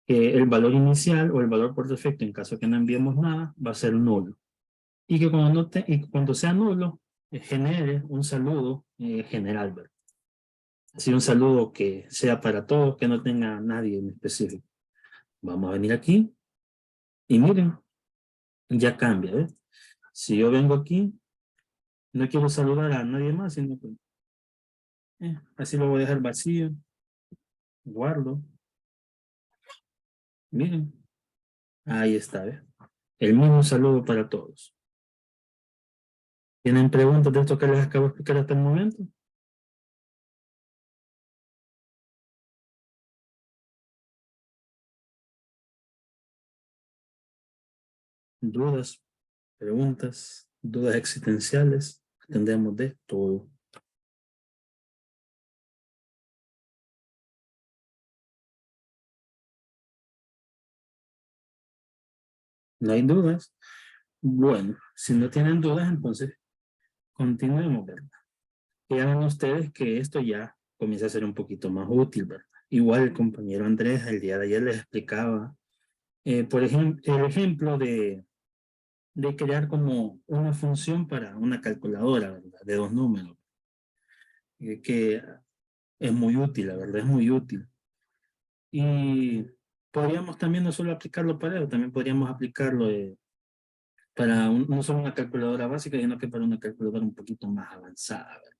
el valor inicial o el valor por defecto, en caso que no enviemos nada, va a ser nulo. Y que cuando sea nulo, genere un saludo general, ¿verdad? Así un saludo que sea para todos, que no tenga nadie en específico. Vamos a venir aquí y miren, ya cambia, ¿ves? Si yo vengo aquí, no quiero saludar a nadie más, sino que así lo voy a dejar vacío, guardo, miren, ahí está, ¿ves? El mismo saludo para todos. ¿Tienen preguntas de esto que les acabo de explicar hasta el momento? ¿Dudas, preguntas, dudas existenciales? Atendemos de todo. ¿No hay dudas? Bueno, si no tienen dudas, entonces continuemos, ¿verdad? Vean ustedes que esto ya comienza a ser un poquito más útil, ¿verdad? Igual el compañero Andrés el día de ayer les explicaba, por ejemplo, el ejemplo de crear como una función para una calculadora, ¿verdad? De dos números, que es muy útil, la verdad, es muy útil. Y podríamos también no solo aplicarlo para eso, también podríamos aplicarlo para no solo una calculadora básica, sino que para una calculadora un poquito más avanzada, ¿verdad?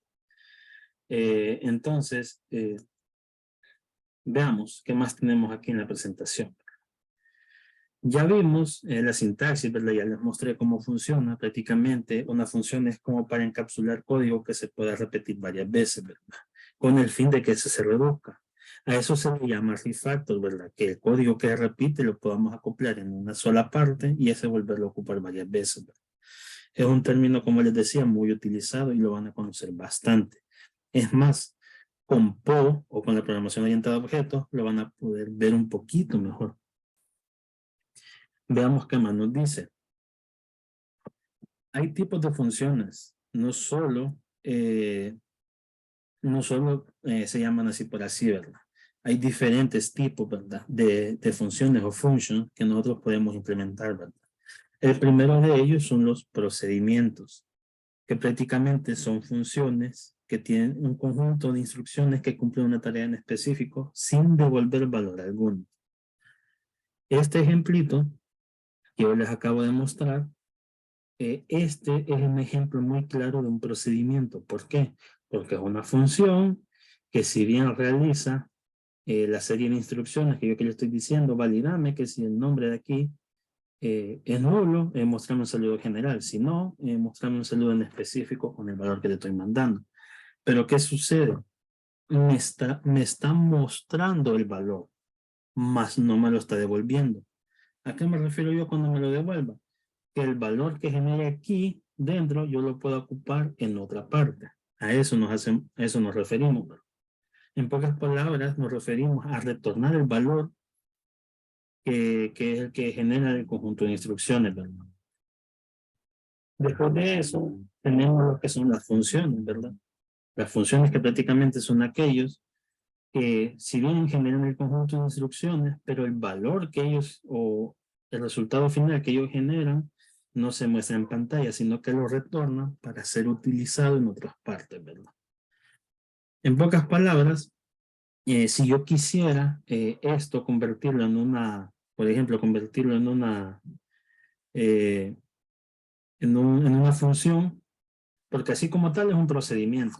Entonces, veamos qué más tenemos aquí en la presentación. Ya vimos la sintaxis, ¿verdad? Ya les mostré cómo funciona. Prácticamente una función es como para encapsular código que se pueda repetir varias veces, ¿verdad? Con el fin de que se reduzca. A eso se le llama refactor, ¿verdad? Que el código que repite lo podamos acoplar en una sola parte y ese volverlo a ocupar varias veces, ¿verdad? Es un término, como les decía, muy utilizado y lo van a conocer bastante. Es más, con PO o con la programación orientada a objetos lo van a poder ver un poquito mejor. Veamos qué más nos dice. Hay tipos de funciones, no solo se llaman así por así, ¿verdad? Hay diferentes tipos, ¿verdad? De funciones o functions que nosotros podemos implementar, ¿verdad? El primero de ellos son los procedimientos, que prácticamente son funciones que tienen un conjunto de instrucciones que cumplen una tarea en específico sin devolver valor alguno. Este ejemplito que yo les acabo de mostrar, este es un ejemplo muy claro de un procedimiento. ¿Por qué? Porque es una función que si bien realiza la serie de instrucciones que yo le estoy diciendo, validame que si el nombre de aquí es nulo, mostrame un saludo general. Si no, mostrame un saludo en específico con el valor que te estoy mandando. Pero ¿qué sucede? Me está mostrando el valor, mas no me lo está devolviendo. ¿A qué me refiero yo cuando me lo devuelva? Que el valor que genere aquí dentro yo lo puedo ocupar en otra parte. A eso nos referimos. En pocas palabras, nos referimos a retornar el valor que es el que genera el conjunto de instrucciones, ¿verdad? Después de eso, tenemos lo que son las funciones, ¿verdad? Las funciones que prácticamente son aquellos que si bien generan el conjunto de instrucciones, pero el valor que ellos o el resultado final que ellos generan no se muestra en pantalla, sino que lo retorna para ser utilizado en otras partes, ¿verdad? En pocas palabras, si yo quisiera esto convertirlo en una, por ejemplo, convertirlo en una, eh, en una función, porque así como tal es un procedimiento.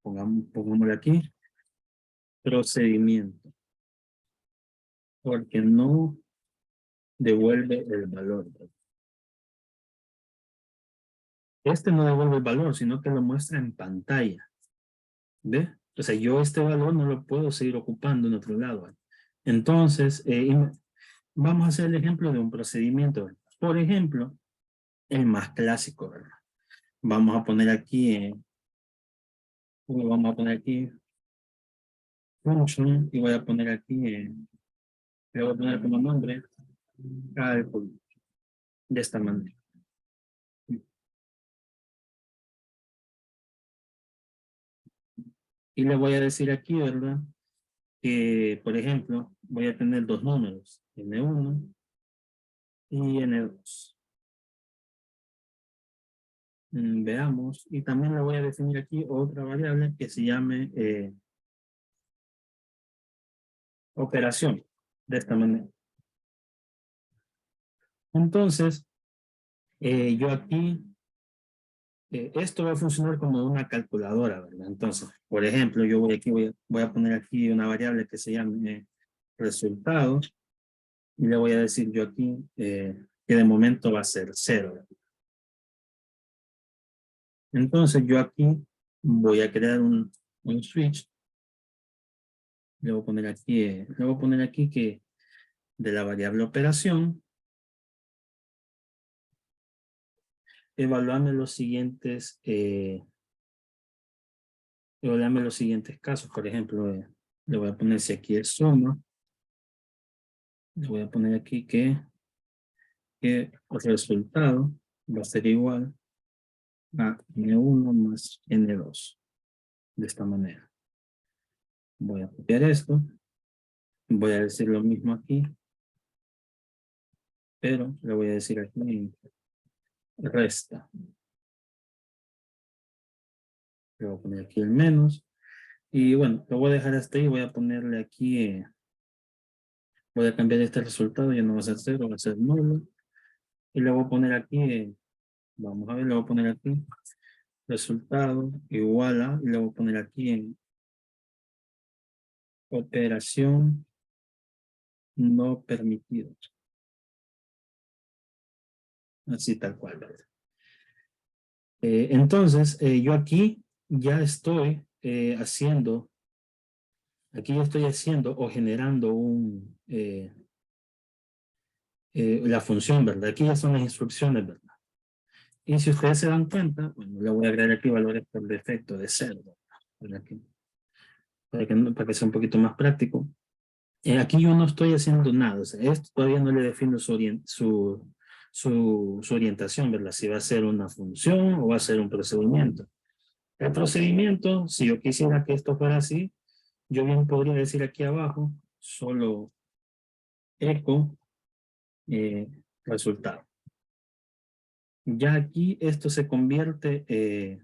Pongámoslo aquí, procedimiento, porque no devuelve el valor. Este no devuelve el valor, sino que lo muestra en pantalla. ¿Ve? O sea, yo este valor no lo puedo seguir ocupando en otro lado. Entonces, vamos a hacer el ejemplo de un procedimiento. Por ejemplo, el más clásico, ¿verdad? Vamos a poner aquí, function, y voy a poner aquí, le voy a poner como nombre, cálculo, de esta manera. Y le voy a decir aquí, ¿verdad? Que, por ejemplo, voy a tener dos números, N1 y N2. Veamos, y también le voy a definir aquí otra variable que se llame operación, de esta manera. Entonces, yo aquí, esto va a funcionar como una calculadora, ¿verdad? Entonces, por ejemplo, yo voy a poner aquí una variable que se llame resultado, y le voy a decir yo aquí que de momento va a ser 0. Entonces, yo aquí voy a crear un switch. Le voy a poner aquí que de la variable operación, evaluarme los siguientes casos. Por ejemplo, le voy a poner si aquí es suma, le voy a poner aquí que el resultado va a ser igual a N1 más N2. De esta manera. Voy a copiar esto. Voy a decir lo mismo aquí. Pero le voy a decir aquí resta. Le voy a poner aquí el menos. Y bueno, lo voy a dejar hasta ahí. Voy a ponerle aquí, voy a cambiar este resultado. Ya no va a ser 0, va a ser nulo. Y le voy a poner aquí, vamos a ver, le voy a poner aquí resultado igual a, y le voy a poner aquí en operación no permitido. Así tal cual, ¿verdad? Entonces, yo aquí ya estoy haciendo o generando la función, ¿verdad? Aquí ya son las instrucciones, ¿verdad? Y si ustedes se dan cuenta, bueno, le voy a agregar aquí valores por defecto de 0, ¿verdad? Para que sea un poquito más práctico. Aquí yo no estoy haciendo nada, o sea, esto todavía no le defino su orientación, ¿verdad? Si va a ser una función o va a ser un procedimiento. El procedimiento, si yo quisiera que esto fuera así, yo bien podría decir aquí abajo, solo eco resultado. Ya aquí esto se convierte en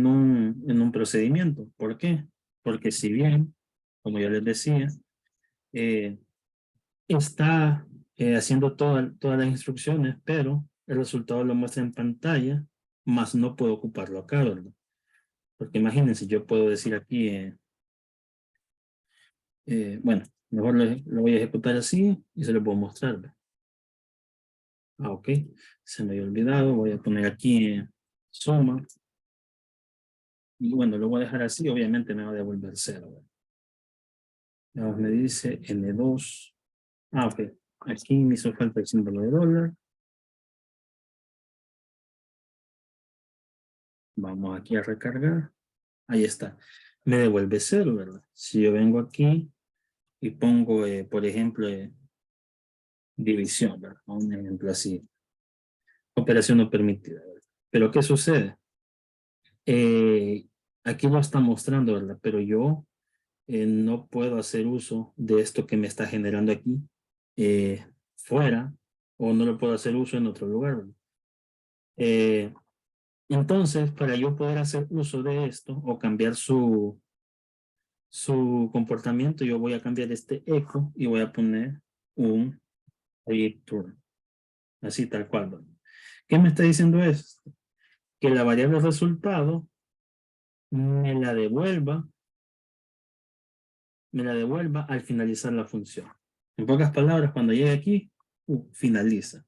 un procedimiento. ¿Por qué? Porque si bien, como yo les decía, eh, está haciendo todas las instrucciones, pero el resultado lo muestra en pantalla, más no puedo ocuparlo acá, ¿verdad? Porque imagínense, yo puedo decir aquí, bueno, mejor lo voy a ejecutar así y se lo puedo mostrar, ¿verdad? Ok, se me había olvidado, voy a poner aquí suma, y bueno, lo voy a dejar así, obviamente me va a devolver 0, ¿verdad? Me dice N2, ok, aquí me hizo falta el símbolo de dólar. Vamos aquí a recargar. Ahí está. Me devuelve 0, ¿verdad? Si yo vengo aquí y pongo, por ejemplo, división, ¿verdad? Un ejemplo así. Operación no permitida, ¿verdad? Pero ¿qué sucede? Aquí lo está mostrando, ¿verdad? Pero yo no puedo hacer uso de esto que me está generando aquí fuera, o no lo puedo hacer uso en otro lugar, ¿verdad? Entonces, para yo poder hacer uso de esto o cambiar su comportamiento, yo voy a cambiar este echo y voy a poner un return, así tal cual, ¿verdad? ¿Qué me está diciendo esto? Que la variable resultado me la devuelva al finalizar la función. En pocas palabras, cuando llegue aquí, finaliza.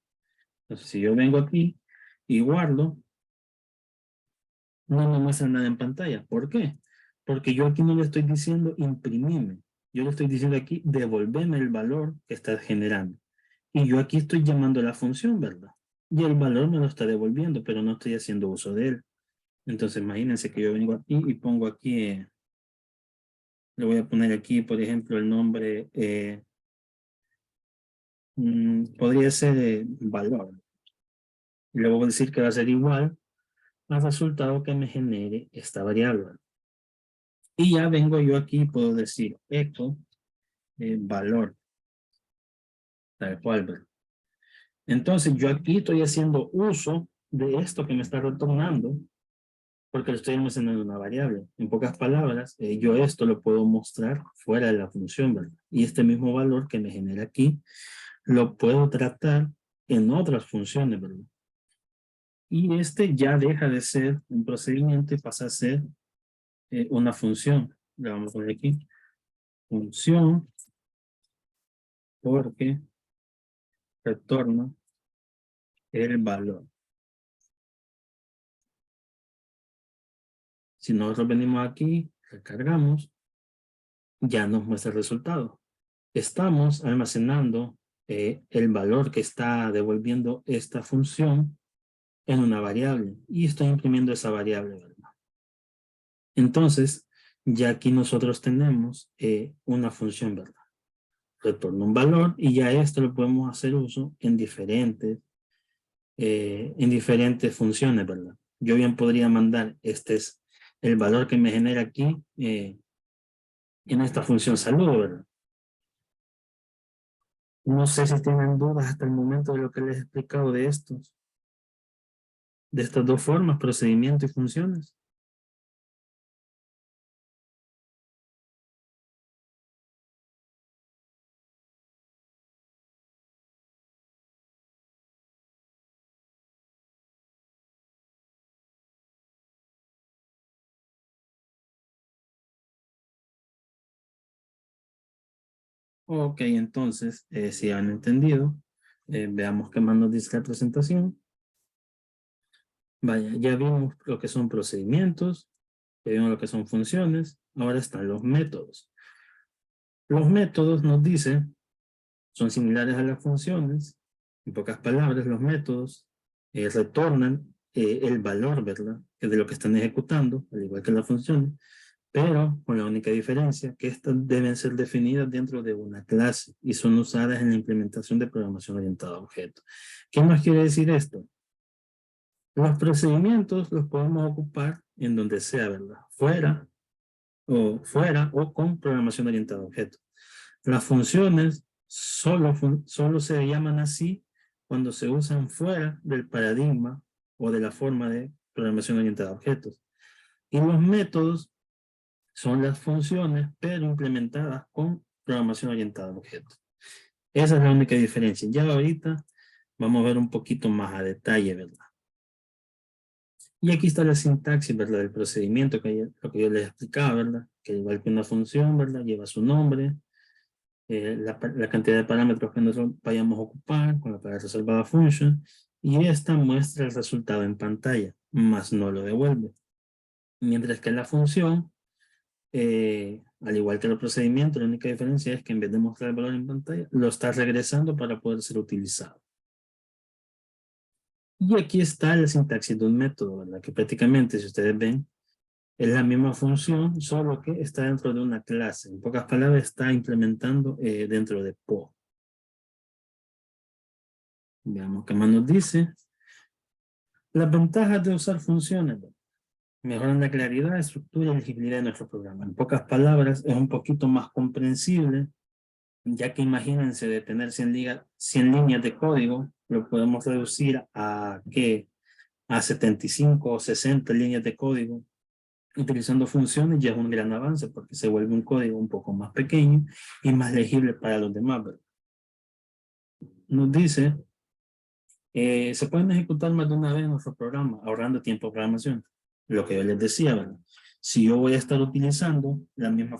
Entonces, si yo vengo aquí y guardo, no me muestra nada en pantalla. ¿Por qué? Porque yo aquí no le estoy diciendo imprimime. Yo le estoy diciendo aquí devolveme el valor que estás generando. Y yo aquí estoy llamando a la función, ¿verdad? Y el valor me lo está devolviendo, pero no estoy haciendo uso de él. Entonces, imagínense que yo vengo aquí y pongo aquí, le voy a poner aquí, por ejemplo, el nombre, podría ser valor. Y luego voy a decir que va a ser igual al resultado que me genere esta variable. Y ya vengo yo aquí y puedo decir echo valor, tal cual, ¿verdad? Entonces yo aquí estoy haciendo uso de esto que me está retornando porque lo estoy almacenando en una variable. En pocas palabras, yo esto lo puedo mostrar fuera de la función, ¿verdad? Y este mismo valor que me genera aquí, lo puedo tratar en otras funciones, ¿verdad? Y este ya deja de ser un procedimiento y pasa a ser una función. Le vamos a poner aquí, función, porque retorna el valor. Si nosotros venimos aquí, recargamos, ya nos muestra el resultado. Estamos almacenando el valor que está devolviendo esta función en una variable y estoy imprimiendo esa variable, ¿verdad? Entonces, ya aquí nosotros tenemos una función, ¿verdad? Retorna un valor y ya esto lo podemos hacer uso en diferentes funciones, ¿verdad? Yo bien podría mandar, este es el valor que me genera aquí en esta función saludo, ¿verdad? No sé si tienen dudas hasta el momento de lo que les he explicado de estas dos formas, procedimiento y funciones. Ok, entonces, si han entendido, veamos qué más nos dice la presentación. Vaya, ya vimos lo que son procedimientos, ya vimos lo que son funciones, ahora están los métodos. Los métodos nos dicen, son similares a las funciones, en pocas palabras, los métodos retornan el valor, ¿verdad? Que de lo que están ejecutando, al igual que las funciones, pero con la única diferencia que estas deben ser definidas dentro de una clase y son usadas en la implementación de programación orientada a objetos. ¿Qué nos quiere decir esto? Los procedimientos los podemos ocupar en donde sea, ¿verdad? Fuera o con programación orientada a objetos. Las funciones solo se llaman así cuando se usan fuera del paradigma o de la forma de programación orientada a objetos. Y los métodos son las funciones, pero implementadas con programación orientada a objetos. Esa es la única diferencia. Ya ahorita vamos a ver un poquito más a detalle, ¿verdad? Y aquí está la sintaxis, ¿verdad? Del procedimiento, lo que yo les explicaba, ¿verdad? Que igual que una función, ¿verdad? Lleva su nombre, la cantidad de parámetros que nosotros vayamos a ocupar con la palabra reservada function, y esta muestra el resultado en pantalla, más no lo devuelve. Mientras que la función, al igual que el procedimiento, la única diferencia es que en vez de mostrar el valor en pantalla, lo está regresando para poder ser utilizado. Y aquí está la sintaxis de un método, ¿verdad? Que prácticamente, si ustedes ven, Es la misma función, solo que está dentro de una clase. En pocas palabras, está implementando dentro de PO. Veamos qué más nos dice. Las ventajas de usar funciones. Mejoran la claridad, estructura y legibilidad de nuestro programa. En pocas palabras, es un poquito más comprensible, ya que imagínense de tener 100 líneas de código, lo podemos reducir a 75 o 60 líneas de código. Utilizando funciones ya es un gran avance porque se vuelve un código un poco más pequeño y más legible para los demás, ¿verdad? Nos dice, se pueden ejecutar más de una vez en nuestro programa, ahorrando tiempo de programación. Lo que yo les decía, ¿verdad? Si yo voy a estar utilizando la misma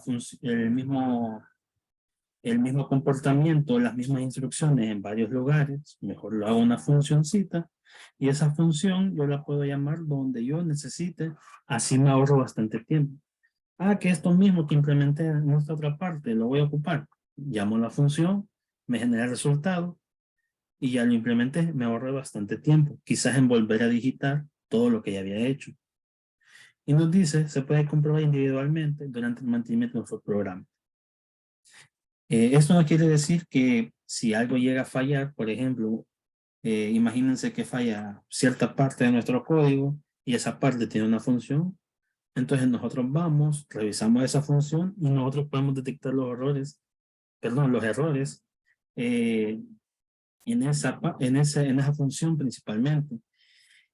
el mismo comportamiento, las mismas instrucciones en varios lugares, mejor lo hago una funcioncita y esa función yo la puedo llamar donde yo necesite, así me ahorro bastante tiempo. Que esto mismo que implementé en esta otra parte lo voy a ocupar. Llamo la función, me genera el resultado y ya lo implementé, me ahorré bastante tiempo, quizás en volver a digitar todo lo que ya había hecho. Y nos dice, se puede comprobar individualmente durante el mantenimiento de nuestro programa. Esto no quiere decir que si algo llega a fallar, por ejemplo, imagínense que falla cierta parte de nuestro código y esa parte tiene una función, entonces nosotros vamos, revisamos esa función y nosotros podemos detectar los errores en esa función principalmente.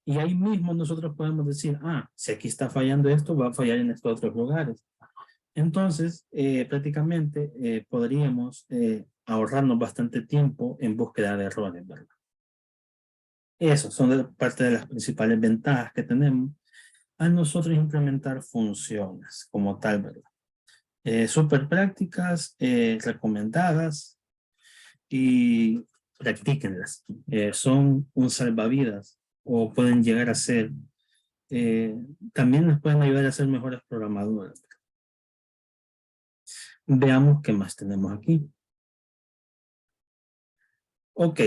Y ahí mismo nosotros podemos decir, si aquí está fallando esto, va a fallar en estos otros lugares. Entonces, prácticamente podríamos ahorrarnos bastante tiempo en búsqueda de errores, ¿verdad? Eso son parte de las principales ventajas que tenemos a nosotros implementar funciones como tal, ¿verdad? Súper prácticas, recomendadas y practíquenlas. Son un salvavidas o pueden llegar a ser, también nos pueden ayudar a ser mejores programadores. Veamos qué más tenemos aquí. Ok,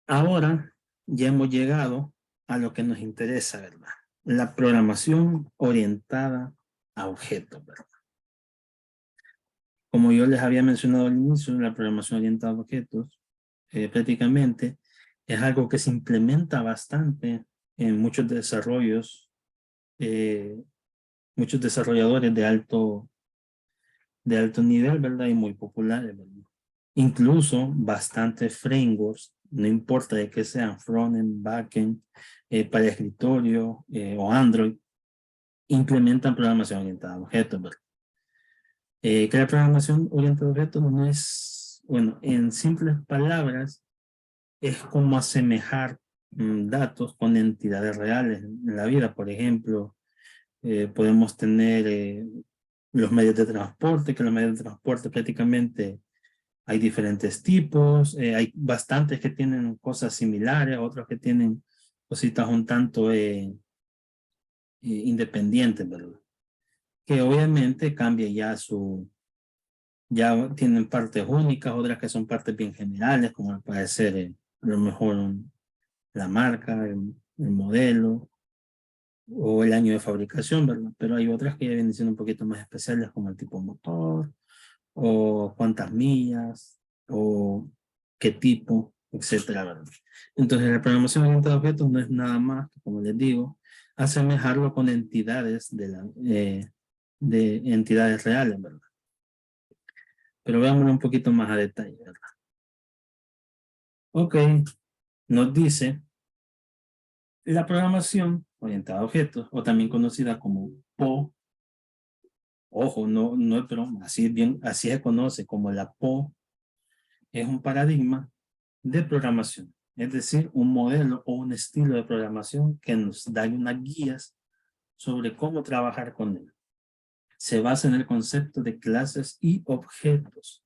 ahora ya hemos llegado a lo que nos interesa, ¿verdad? La programación orientada a objetos, ¿verdad? Como yo les había mencionado al inicio, la programación orientada a objetos prácticamente es algo que se implementa bastante en muchos desarrollos, muchos desarrolladores de alto nivel, ¿verdad? Y muy populares, ¿verdad? Incluso bastantes frameworks, no importa de qué sean, frontend, backend, para escritorio o Android, implementan programación orientada a objetos, ¿verdad? Que la programación orientada a objetos no es, bueno, en simples palabras, es como asemejar datos con entidades reales en la vida. Por ejemplo, podemos tener los medios de transporte, que los medios de transporte prácticamente hay diferentes tipos, hay bastantes que tienen cosas similares, otros que tienen cositas un tanto independientes, ¿verdad? Que obviamente cambia ya tienen partes únicas, otras que son partes bien generales, como puede ser a lo mejor la marca, el modelo o el año de fabricación, ¿verdad? Pero hay otras que ya vienen siendo un poquito más especiales, como el tipo motor, o cuántas millas, o qué tipo, etcétera, ¿verdad? Entonces, la programación orientada a objetos no es nada más que, como les digo, asemejarlo con entidades de entidades reales, ¿verdad? Pero veámoslo un poquito más a detalle, ¿verdad? Ok, nos dice la programación orientada a objetos, o también conocida como PO. Ojo, no es broma, así se conoce como la PO, es un paradigma de programación, es decir, un modelo o un estilo de programación que nos da unas guías sobre cómo trabajar con él. Se basa en el concepto de clases y objetos.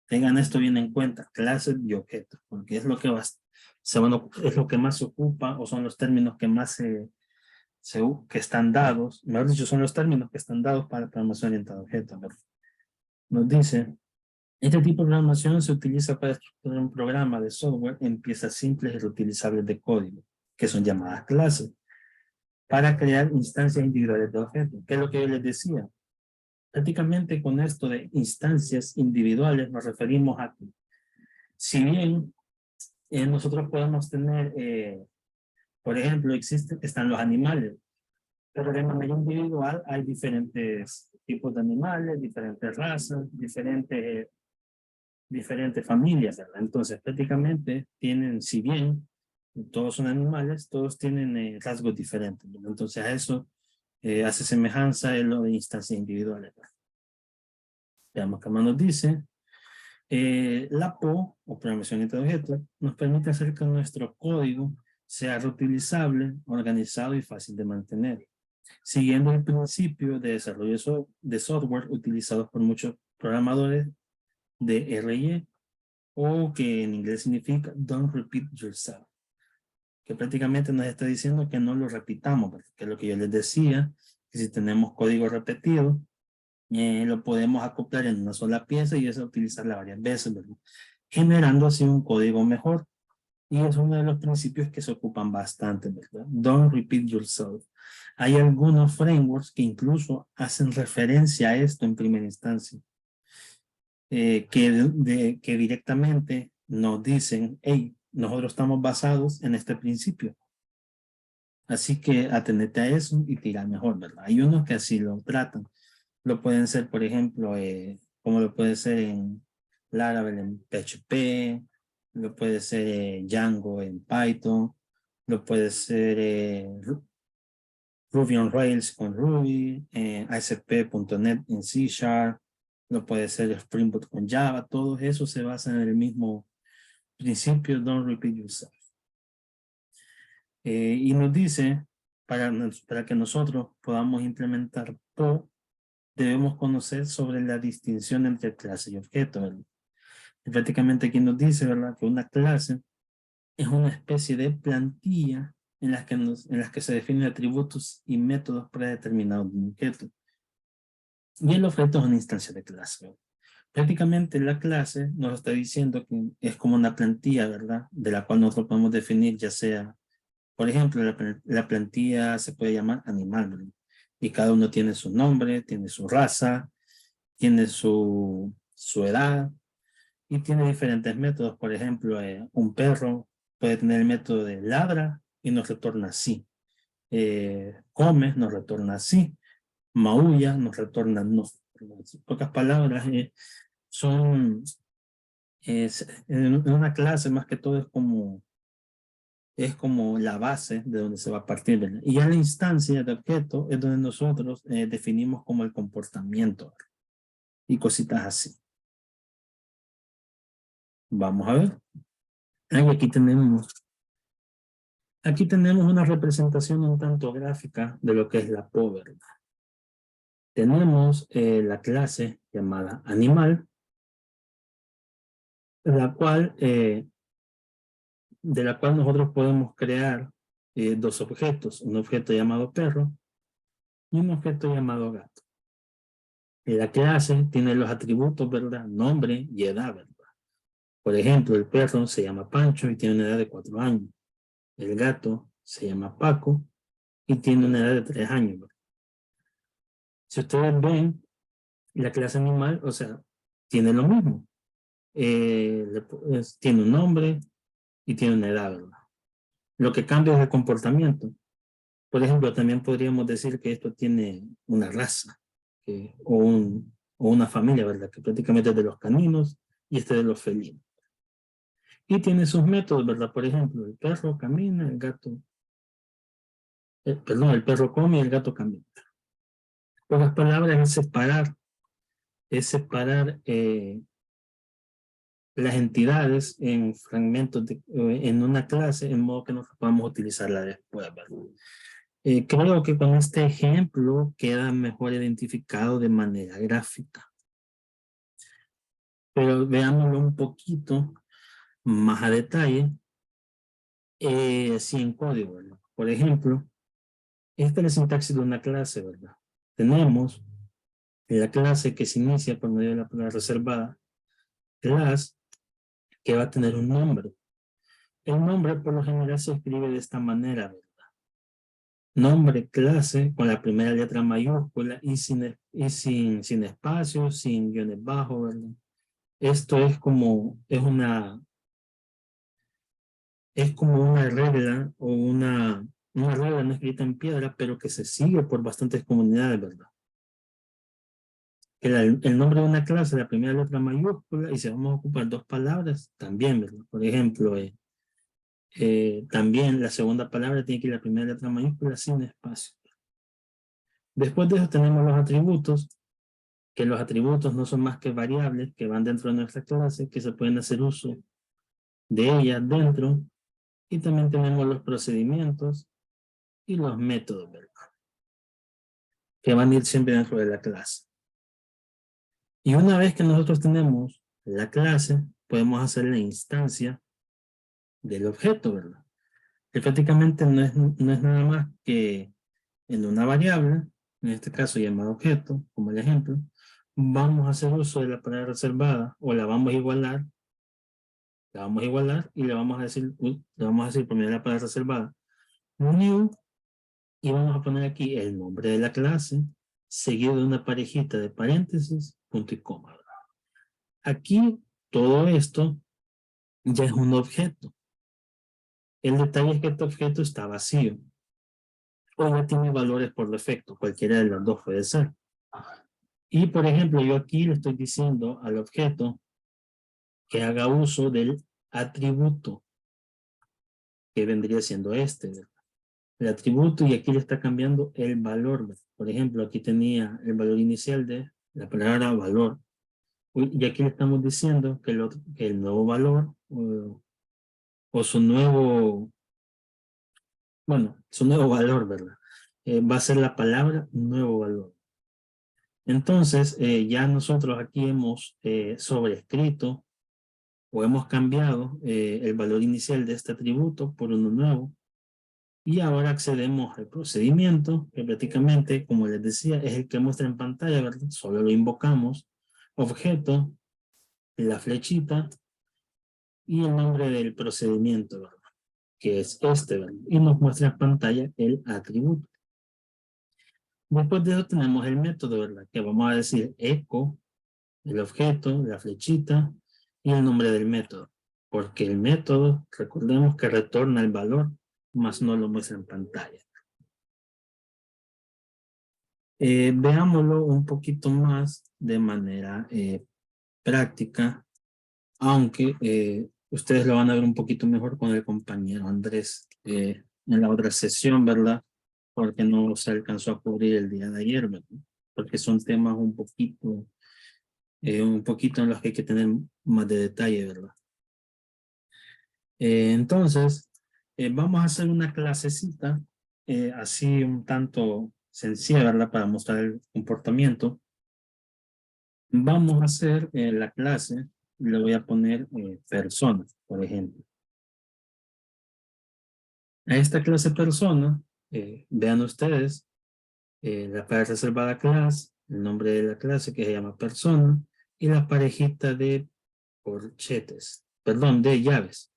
Tengan esto bien en cuenta, clases y objetos, porque es lo que es lo que más se ocupa, o son los términos que más que están dados, mejor dicho, son los términos que están dados para programación orientada a objetos. Nos dice, este tipo de programación se utiliza para estructurar un programa de software en piezas simples y reutilizables de código, que son llamadas clases. para crear instancias individuales de objetos. ¿Qué es lo que yo les decía? Prácticamente con esto de instancias individuales nos referimos a que si bien nosotros podemos tener, por ejemplo, están los animales, pero de manera individual hay diferentes tipos de animales, diferentes razas, diferentes familias, ¿verdad? Entonces prácticamente tienen, si bien todos son animales, todos tienen rasgos diferentes, ¿verdad? Entonces a eso hace semejanza en lo de instancias individuales, ¿verdad? Veamos qué más nos dice. La PO, o programación de objetos, nos permite hacer que nuestro código sea reutilizable, organizado y fácil de mantener, siguiendo el principio de desarrollo de software utilizados por muchos programadores de RE, o que en inglés significa Don't Repeat Yourself, que prácticamente nos está diciendo que no lo repitamos, que es lo que yo les decía, que si tenemos código repetido, lo podemos acoplar en una sola pieza y eso utilizarla varias veces, ¿verdad? Generando así un código mejor. Y es uno de los principios que se ocupan bastante, ¿verdad? Don't repeat yourself. Hay algunos frameworks que incluso hacen referencia a esto en primera instancia, que directamente nos dicen, hey, nosotros estamos basados en este principio. Así que atenete a eso y tira mejor, ¿verdad? Hay unos que así lo tratan. Lo pueden ser, por ejemplo, como lo puede ser en Laravel en PHP, lo puede ser Django en Python, lo puede ser Ruby on Rails con Ruby, ASP.NET en C Sharp, lo puede ser Spring Boot con Java, todos esos se basan en el mismo principio, don't repeat yourself. Y nos dice, para que nosotros podamos implementar PO, debemos conocer sobre la distinción entre clase y objeto, ¿verdad? Y prácticamente aquí nos dice, ¿verdad?, que una clase es una especie de plantilla en las que se definen atributos y métodos predeterminados de un objeto. Y el objeto es una instancia de clase, ¿verdad? Prácticamente la clase nos está diciendo que es como una plantilla, ¿verdad?, de la cual nosotros podemos definir, ya sea, por ejemplo, la plantilla se puede llamar animal, ¿verdad? Y cada uno tiene su nombre, tiene su raza, tiene su edad y tiene diferentes métodos. Por ejemplo, un perro puede tener el método de ladra y nos retorna así. Come, nos retorna así. Maulla, nos retorna no. En pocas palabras, en una clase más que todo es como la base de donde se va a partir, ¿verdad? Y ya la instancia de objeto es donde nosotros definimos como el comportamiento y cositas así. Vamos a ver. Aquí tenemos una representación un tanto gráfica de lo que es la PO, ¿verdad? Tenemos la clase llamada animal, de la cual nosotros podemos crear dos objetos, un objeto llamado perro y un objeto llamado gato. La clase tiene los atributos, ¿verdad? Nombre y edad, ¿verdad? Por ejemplo, el perro se llama Pancho y tiene una edad de 4 años. El gato se llama Paco y tiene una edad de 3 años, ¿verdad? Si ustedes ven, la clase animal, o sea, tiene lo mismo. Tiene un nombre y tiene una edad, ¿verdad? Lo que cambia es el comportamiento. Por ejemplo, también podríamos decir que esto tiene una raza o una familia, ¿verdad? Que prácticamente es de los caninos y este de los felinos. Y tiene sus métodos, ¿verdad? Por ejemplo, el perro camina, el perro come y el gato camina. Por las palabras es separar las entidades en fragmentos en una clase, en modo que nos podamos utilizarla después, ¿verdad? Creo que con este ejemplo queda mejor identificado de manera gráfica. Pero veámoslo un poquito más a detalle, así en código, ¿verdad? Por ejemplo, esta es la sintaxis de una clase, ¿verdad? Tenemos la clase que se inicia por medio de la palabra reservada, class, que va a tener un nombre. El nombre por lo general se escribe de esta manera, ¿verdad? nombre, clase, con la primera letra mayúscula y sin espacios, sin guiones bajos, ¿verdad? Esto es como una regla o una regla no escrita en piedra, pero que se sigue por bastantes comunidades, ¿verdad? El nombre de una clase, la primera letra mayúscula, y si vamos a ocupar dos palabras, también, ¿verdad? Por ejemplo, también la segunda palabra tiene que ir la primera letra mayúscula sin espacio. Después de eso tenemos los atributos, que los atributos no son más que variables que van dentro de nuestra clase, que se pueden hacer uso de ellas dentro, y también tenemos los procedimientos y los métodos, ¿verdad? Que van a ir siempre dentro de la clase. Y una vez que nosotros tenemos la clase, podemos hacer la instancia del objeto, ¿verdad? Que prácticamente no es nada más que en una variable, en este caso llamada objeto, como el ejemplo, vamos a hacer uso de la palabra reservada o la vamos a igualar y le vamos a decir primero la palabra reservada, new, y vamos a poner aquí el nombre de la clase, seguido de una parejita de paréntesis, punto y coma. Aquí todo esto ya es un objeto. El detalle es que este objeto está vacío o ya tiene valores por defecto, cualquiera de los dos puede ser. Y por ejemplo, yo aquí le estoy diciendo al objeto que haga uso del atributo que vendría siendo este, ¿verdad? El atributo, y aquí le está cambiando el valor, ¿verdad? Por ejemplo, aquí tenía el valor inicial de la palabra valor, y aquí le estamos diciendo que el nuevo valor o su nuevo valor, ¿verdad? Va a ser la palabra nuevo valor. Entonces, ya nosotros aquí hemos sobrescrito o hemos cambiado el valor inicial de este atributo por uno nuevo. Y ahora accedemos al procedimiento, que prácticamente, como les decía, es el que muestra en pantalla, ¿verdad? Solo lo invocamos, objeto, la flechita y el nombre del procedimiento, ¿verdad? Que es este, ¿verdad? Y nos muestra en pantalla el atributo. Después de eso tenemos el método, ¿verdad? Que vamos a decir echo, el objeto, la flechita y el nombre del método. Porque el método, recordemos que retorna el valor, más no lo muestra en pantalla. Veámoslo un poquito más de manera práctica, aunque ustedes lo van a ver un poquito mejor con el compañero Andrés en la otra sesión, ¿verdad? Porque no se alcanzó a cubrir el día de ayer, ¿verdad? Porque son temas un poquito en los que hay que tener más de detalle, ¿verdad? Entonces, vamos a hacer una clasecita así un tanto sencilla, ¿verdad? Para mostrar el comportamiento. Vamos a hacer la clase, le voy a poner persona, por ejemplo. A esta clase persona, vean ustedes, la palabra reservada clase, el nombre de la clase que se llama persona, y la parejita de corchetes, perdón, de llaves.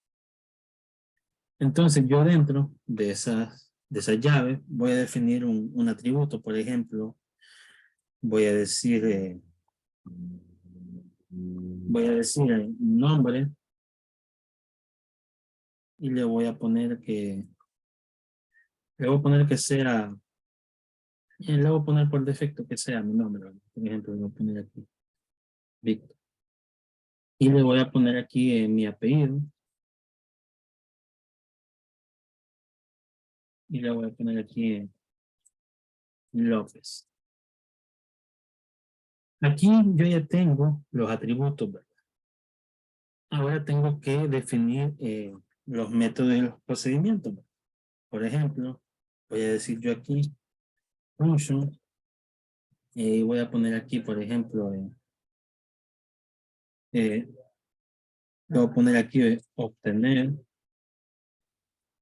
Entonces yo dentro de esas llaves voy a definir un atributo, por ejemplo, voy a decir nombre y le voy a poner que sea, le voy a poner por defecto que sea mi nombre, ¿verdad? Por ejemplo, le voy a poner aquí Víctor. Y le voy a poner aquí mi apellido. Y le voy a poner aquí López. Aquí yo ya tengo los atributos, ¿verdad? Ahora tengo que definir los métodos y los procedimientos, ¿verdad? Por ejemplo, voy a decir yo aquí function y voy a poner aquí, por ejemplo, voy a poner aquí obtener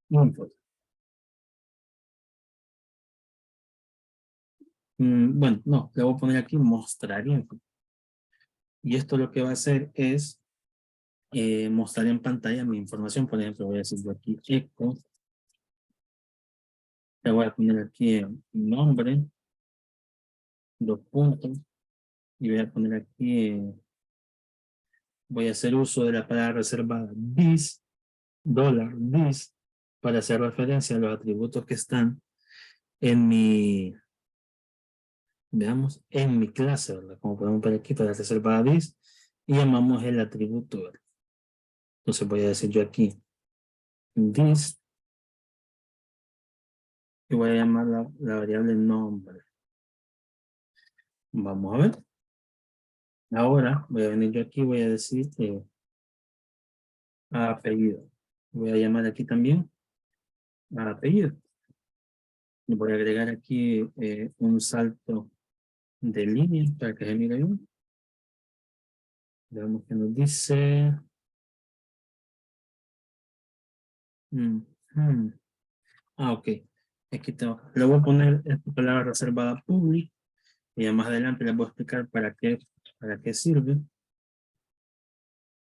input. Bueno, no, le voy a poner aquí mostrar input. Y esto lo que va a hacer es mostrar en pantalla mi información. Por ejemplo, voy a decir yo aquí echo Le voy a poner aquí el nombre, 2 puntos, y voy a poner aquí, voy a hacer uso de la palabra reservada this, $this, para hacer referencia a los atributos que están en mi, veamos, en mi clase, ¿verdad? Como podemos ver aquí, para reservada this, y llamamos el atributo, ¿verdad? Entonces voy a decir yo aquí, this, y voy a llamar la variable nombre. Vamos a ver. Ahora voy a venir yo aquí, voy a decir apellido. Voy a llamar aquí también apellido. Y voy a agregar aquí un salto de línea para que se mire bien. Veamos que nos dice. Ok. Aquí tengo. Le voy a poner esta palabra reservada public. Y ya más adelante les voy a explicar para qué sirve.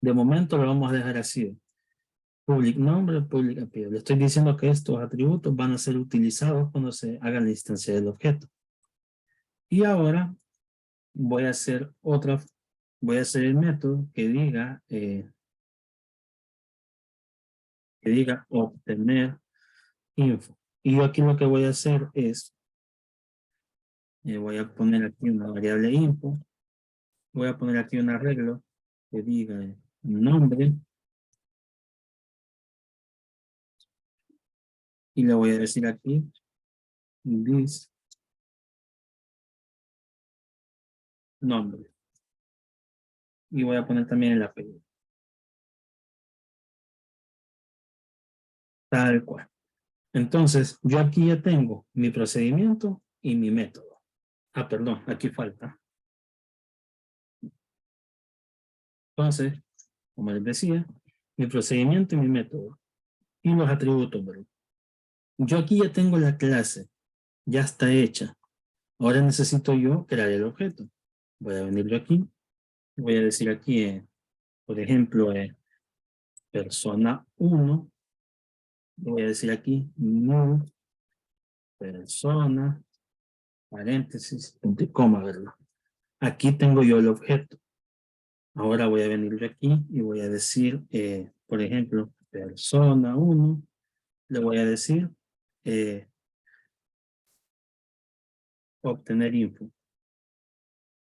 De momento lo vamos a dejar así. Public nombre, public apellido. Le estoy diciendo que estos atributos van a ser utilizados cuando se haga la instancia del objeto. Y ahora voy a hacer el método que diga obtener info. Y yo aquí lo que voy a hacer es, voy a poner aquí una variable info, voy a poner aquí un arreglo que diga nombre, y le voy a decir aquí this nombre. Y voy a poner también el apellido. Tal cual. Entonces, yo aquí ya tengo mi procedimiento y mi método. Ah, perdón, aquí falta. Entonces, como les decía, mi procedimiento y mi método. Y los atributos, ¿verdad? Yo aquí ya tengo la clase, ya está hecha. Ahora necesito yo crear el objeto. Voy a venir yo aquí, voy a decir aquí, por ejemplo, persona 1. Voy a decir aquí, no, persona, paréntesis, punto y coma, ¿verdad? Aquí tengo yo el objeto. Ahora voy a venir yo aquí y voy a decir, por ejemplo, persona 1, le voy a decir obtener info,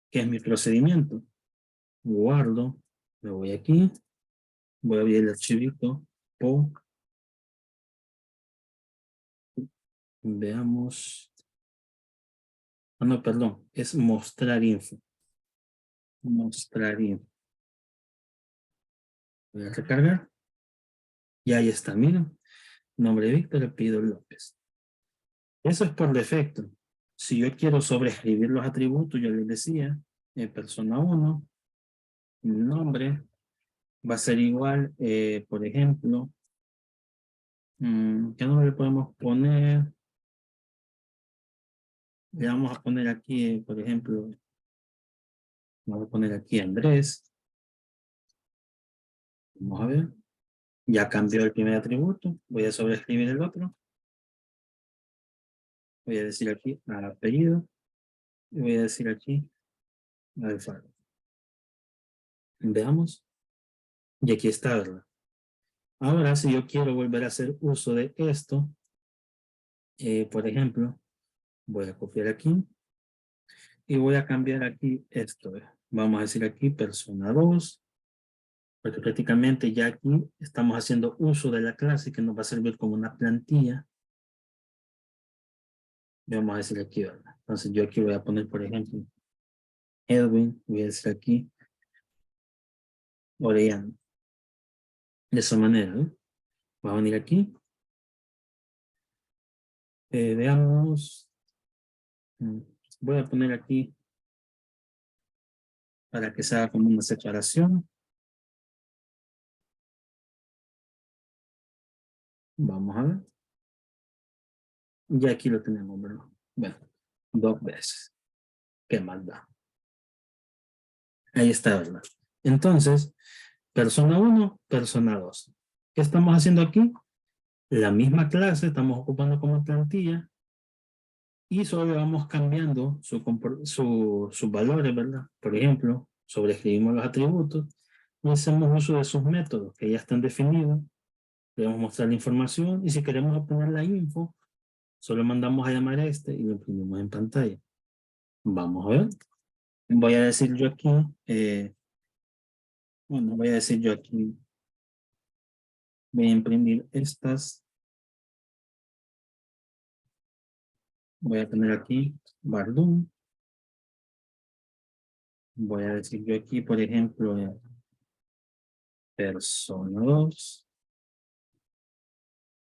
que es mi procedimiento. Guardo, me voy aquí, voy a abrir el archivito, veamos, no, perdón, es mostrar info. Mostrar info. Voy a recargar. Y ahí está, miren. Nombre Víctor, apellido López. Eso es por defecto. Si yo quiero sobreescribir los atributos, yo les decía, persona 1, nombre, va a ser igual, por ejemplo, ¿qué nombre le podemos poner? Le vamos a poner aquí, por ejemplo, vamos a poner aquí Andrés. Vamos a ver. Ya cambió el primer atributo. Voy a sobreescribir el otro. Voy a decir aquí apellido. Y voy a decir aquí Alfaro. Veamos. Y aquí está, ¿verdad? Ahora, si yo quiero volver a hacer uso de esto, por ejemplo, voy a copiar aquí y voy a cambiar aquí esto. Vamos a decir aquí persona 2, porque prácticamente ya aquí estamos haciendo uso de la clase que nos va a servir como una plantilla. Y vamos a decir aquí, ¿verdad? Entonces yo aquí voy a poner, por ejemplo, Edwin, voy a decir aquí, Orellana. De esa manera, ¿no? Voy a venir aquí. Veamos. Voy a poner aquí para que se haga como una separación. Vamos a ver. Y aquí lo tenemos, ¿verdad? Bueno, 2 veces. ¿Qué más da? Ahí está, ¿verdad? Entonces, persona 1, persona 2. ¿Qué estamos haciendo aquí? La misma clase, estamos ocupando como plantilla, y solo vamos cambiando sus valores, ¿verdad? Por ejemplo, sobreescribimos los atributos y hacemos uso de sus métodos que ya están definidos. Le vamos a mostrar la información y si queremos obtener la info, solo mandamos a llamar a este y lo imprimimos en pantalla. Vamos a ver. Voy a decir yo aquí, voy a decir yo aquí, voy a imprimir estas. Voy a poner aquí Bardum. Voy a decir yo aquí, por ejemplo, persona 2.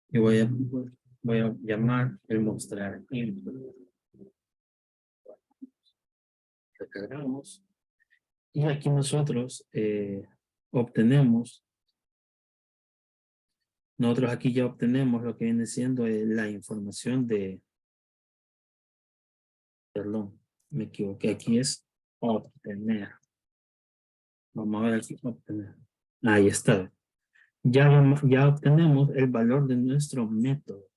Y voy a llamar el mostrar info. Recargamos. Y aquí nosotros nosotros aquí ya obtenemos lo que viene siendo la información perdón, me equivoqué, aquí es obtener. Vamos a ver aquí, obtener. Ahí está. Ya obtenemos el valor de nuestro método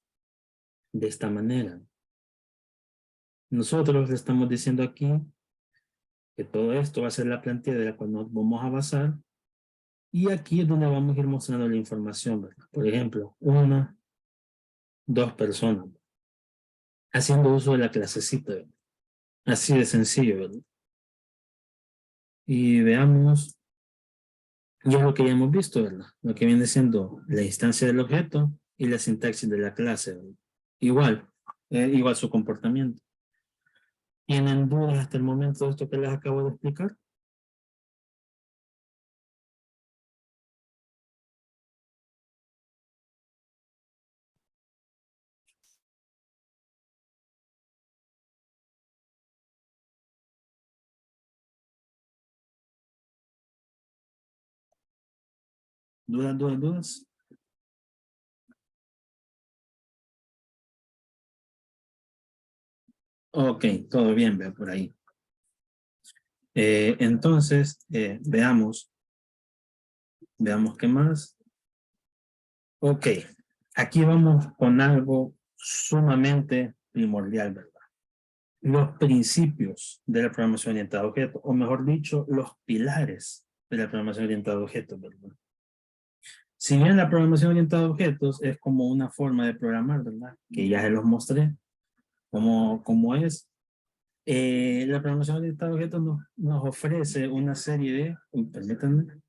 de esta manera. Nosotros le estamos diciendo aquí que todo esto va a ser la plantilla de la cual nos vamos a basar. Y aquí es donde vamos a ir mostrando la información, ¿verdad? Por ejemplo, 1, 2 personas. Haciendo uso de la clasecita, ¿verdad? Así de sencillo, ¿verdad? Y veamos, ya lo que ya hemos visto, ¿verdad? Lo que viene siendo la instancia del objeto y la sintaxis de la clase, ¿verdad? Igual su comportamiento. ¿Tienen dudas hasta el momento de esto que les acabo de explicar? ¿Dudas? Ok, todo bien, veo por ahí. Entonces, veamos qué más. Ok, aquí vamos con algo sumamente primordial, ¿verdad? Los principios de la programación orientada a objetos, o mejor dicho, los pilares de la programación orientada a objetos, ¿verdad? Si bien la programación orientada a objetos es como una forma de programar, ¿verdad? Que ya se los mostré, cómo es. La programación orientada a objetos nos ofrece una serie de... permítanme.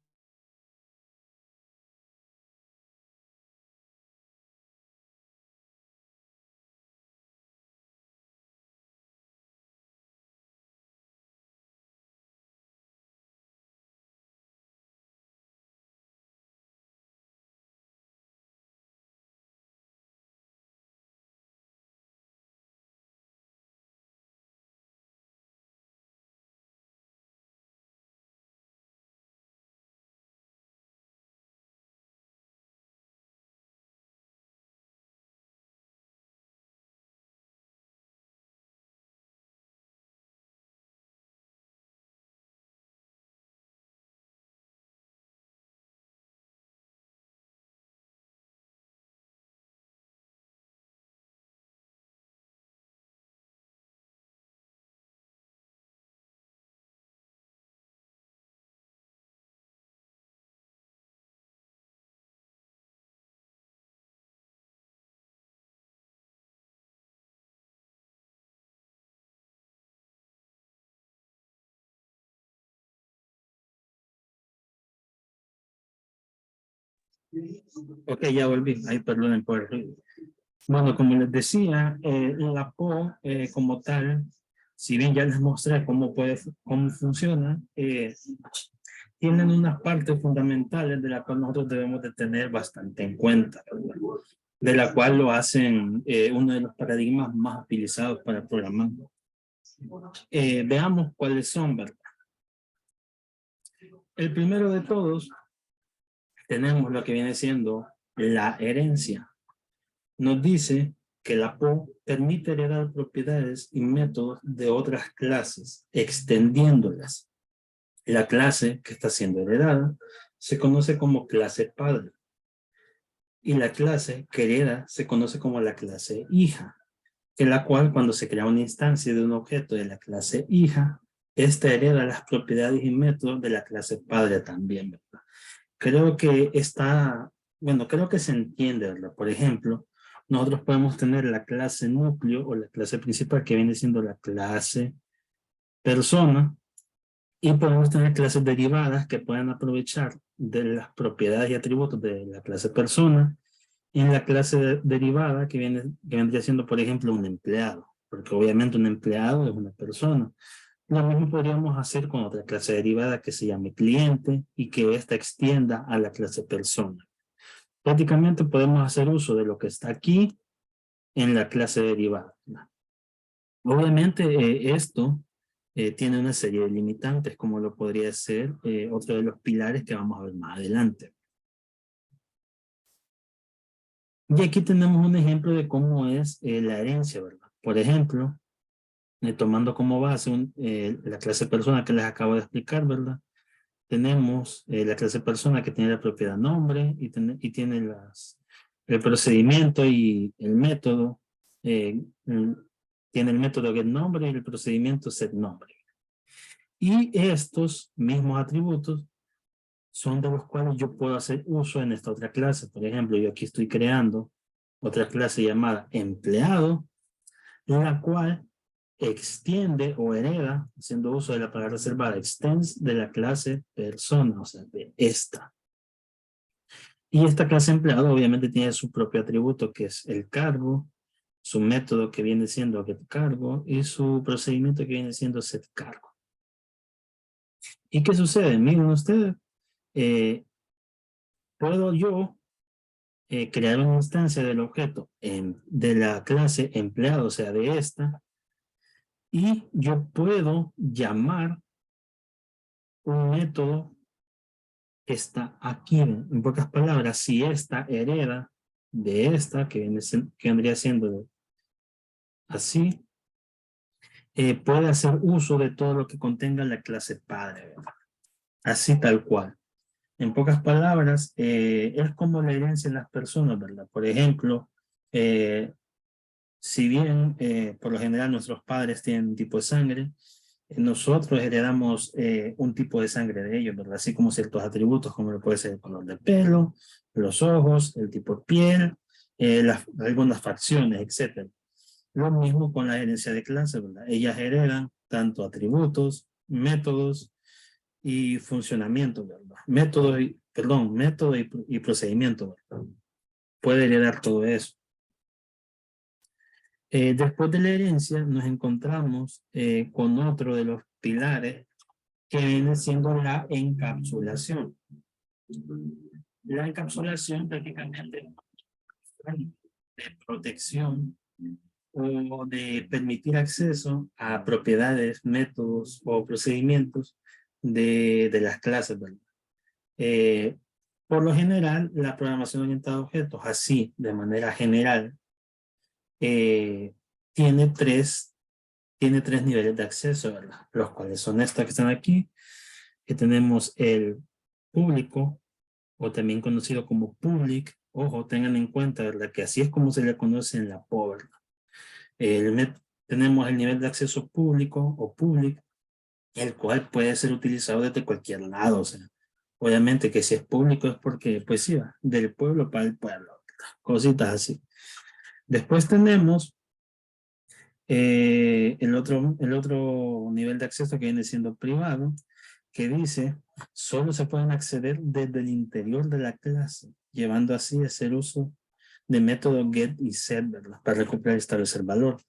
Ok, ya volví. Ahí perdonen por el ruido. Bueno, como les decía, la PO como tal, si bien ya les mostré cómo funciona, tienen unas partes fundamentales de las cuales nosotros debemos de tener bastante en cuenta, ¿verdad? De la cual lo hacen uno de los paradigmas más utilizados para programar. Veamos cuáles son, ¿verdad? El primero de todos, tenemos lo que viene siendo la herencia. Nos dice que la PO permite heredar propiedades y métodos de otras clases, extendiéndolas. La clase que está siendo heredada se conoce como clase padre y la clase que hereda se conoce como la clase hija. que la cual cuando se crea una instancia de un objeto de la clase hija, esta hereda las propiedades y métodos de la clase padre también, ¿verdad? Creo que creo que se entiende, ¿verdad? Por ejemplo, nosotros podemos tener la clase núcleo o la clase principal que viene siendo la clase persona, y podemos tener clases derivadas que pueden aprovechar de las propiedades y atributos de la clase persona en la clase derivada que vendría siendo, por ejemplo, un empleado, porque obviamente un empleado es una persona. Lo mismo podríamos hacer con otra clase derivada que se llame cliente y que ésta extienda a la clase persona. Prácticamente podemos hacer uso de lo que está aquí en la clase derivada. Obviamente esto tiene una serie de limitantes, como lo podría ser otro de los pilares que vamos a ver más adelante. Y aquí tenemos un ejemplo de cómo es la herencia, ¿verdad? Por ejemplo, tomando como base la clase persona que les acabo de explicar, ¿verdad? Tenemos la clase persona que tiene la propiedad nombre y tiene el procedimiento y el método. Tiene el método getNombre y el procedimiento setNombre. Y estos mismos atributos son de los cuales yo puedo hacer uso en esta otra clase. Por ejemplo, yo aquí estoy creando otra clase llamada empleado, la cual extiende o hereda, haciendo uso de la palabra reservada, extends de la clase persona, o sea, de esta. Y esta clase empleado obviamente tiene su propio atributo, que es el cargo, su método que viene siendo getCargo y su procedimiento que viene siendo setCargo. ¿Y qué sucede? Miren ustedes, puedo yo crear una instancia del objeto de la clase empleado, o sea, de esta, y yo puedo llamar un método que está aquí. En pocas palabras, si esta hereda de esta, que vendría siendo así, puede hacer uso de todo lo que contenga la clase padre, ¿verdad? Así tal cual. En pocas palabras, es como la herencia en las personas, ¿verdad? Por ejemplo, si bien por lo general nuestros padres tienen un tipo de sangre, nosotros heredamos un tipo de sangre de ellos, ¿verdad? Así como ciertos atributos, como lo puede ser el color de pelo, los ojos, el tipo de piel, algunas facciones, etc. Lo mismo con la herencia de clase, ¿verdad? Ellas heredan tanto atributos, métodos y funcionamiento, ¿verdad? Método y procedimiento, ¿verdad? Puede heredar todo eso. Después de la herencia nos encontramos con otro de los pilares que viene siendo la encapsulación. La encapsulación prácticamente de protección o de permitir acceso a propiedades, métodos o procedimientos de las clases, ¿verdad? Por lo general, la programación orientada a objetos, así de manera general, tiene tres niveles de acceso, ¿verdad? Los cuales son estos que están aquí, que tenemos el público, o también conocido como public. Ojo, tengan en cuenta, ¿verdad? Que así es como se le conoce en la PO, ¿verdad? Tenemos el nivel de acceso público o public, el cual puede ser utilizado desde cualquier lado, o sea, obviamente que si es público es porque, pues sí, va, del pueblo para el pueblo, ¿verdad? Cositas así. Después tenemos el otro nivel de acceso que viene siendo privado, que dice, solo se pueden acceder desde el interior de la clase, llevando así a hacer uso de método get y set, ¿verdad? Para recuperar y establecer valor.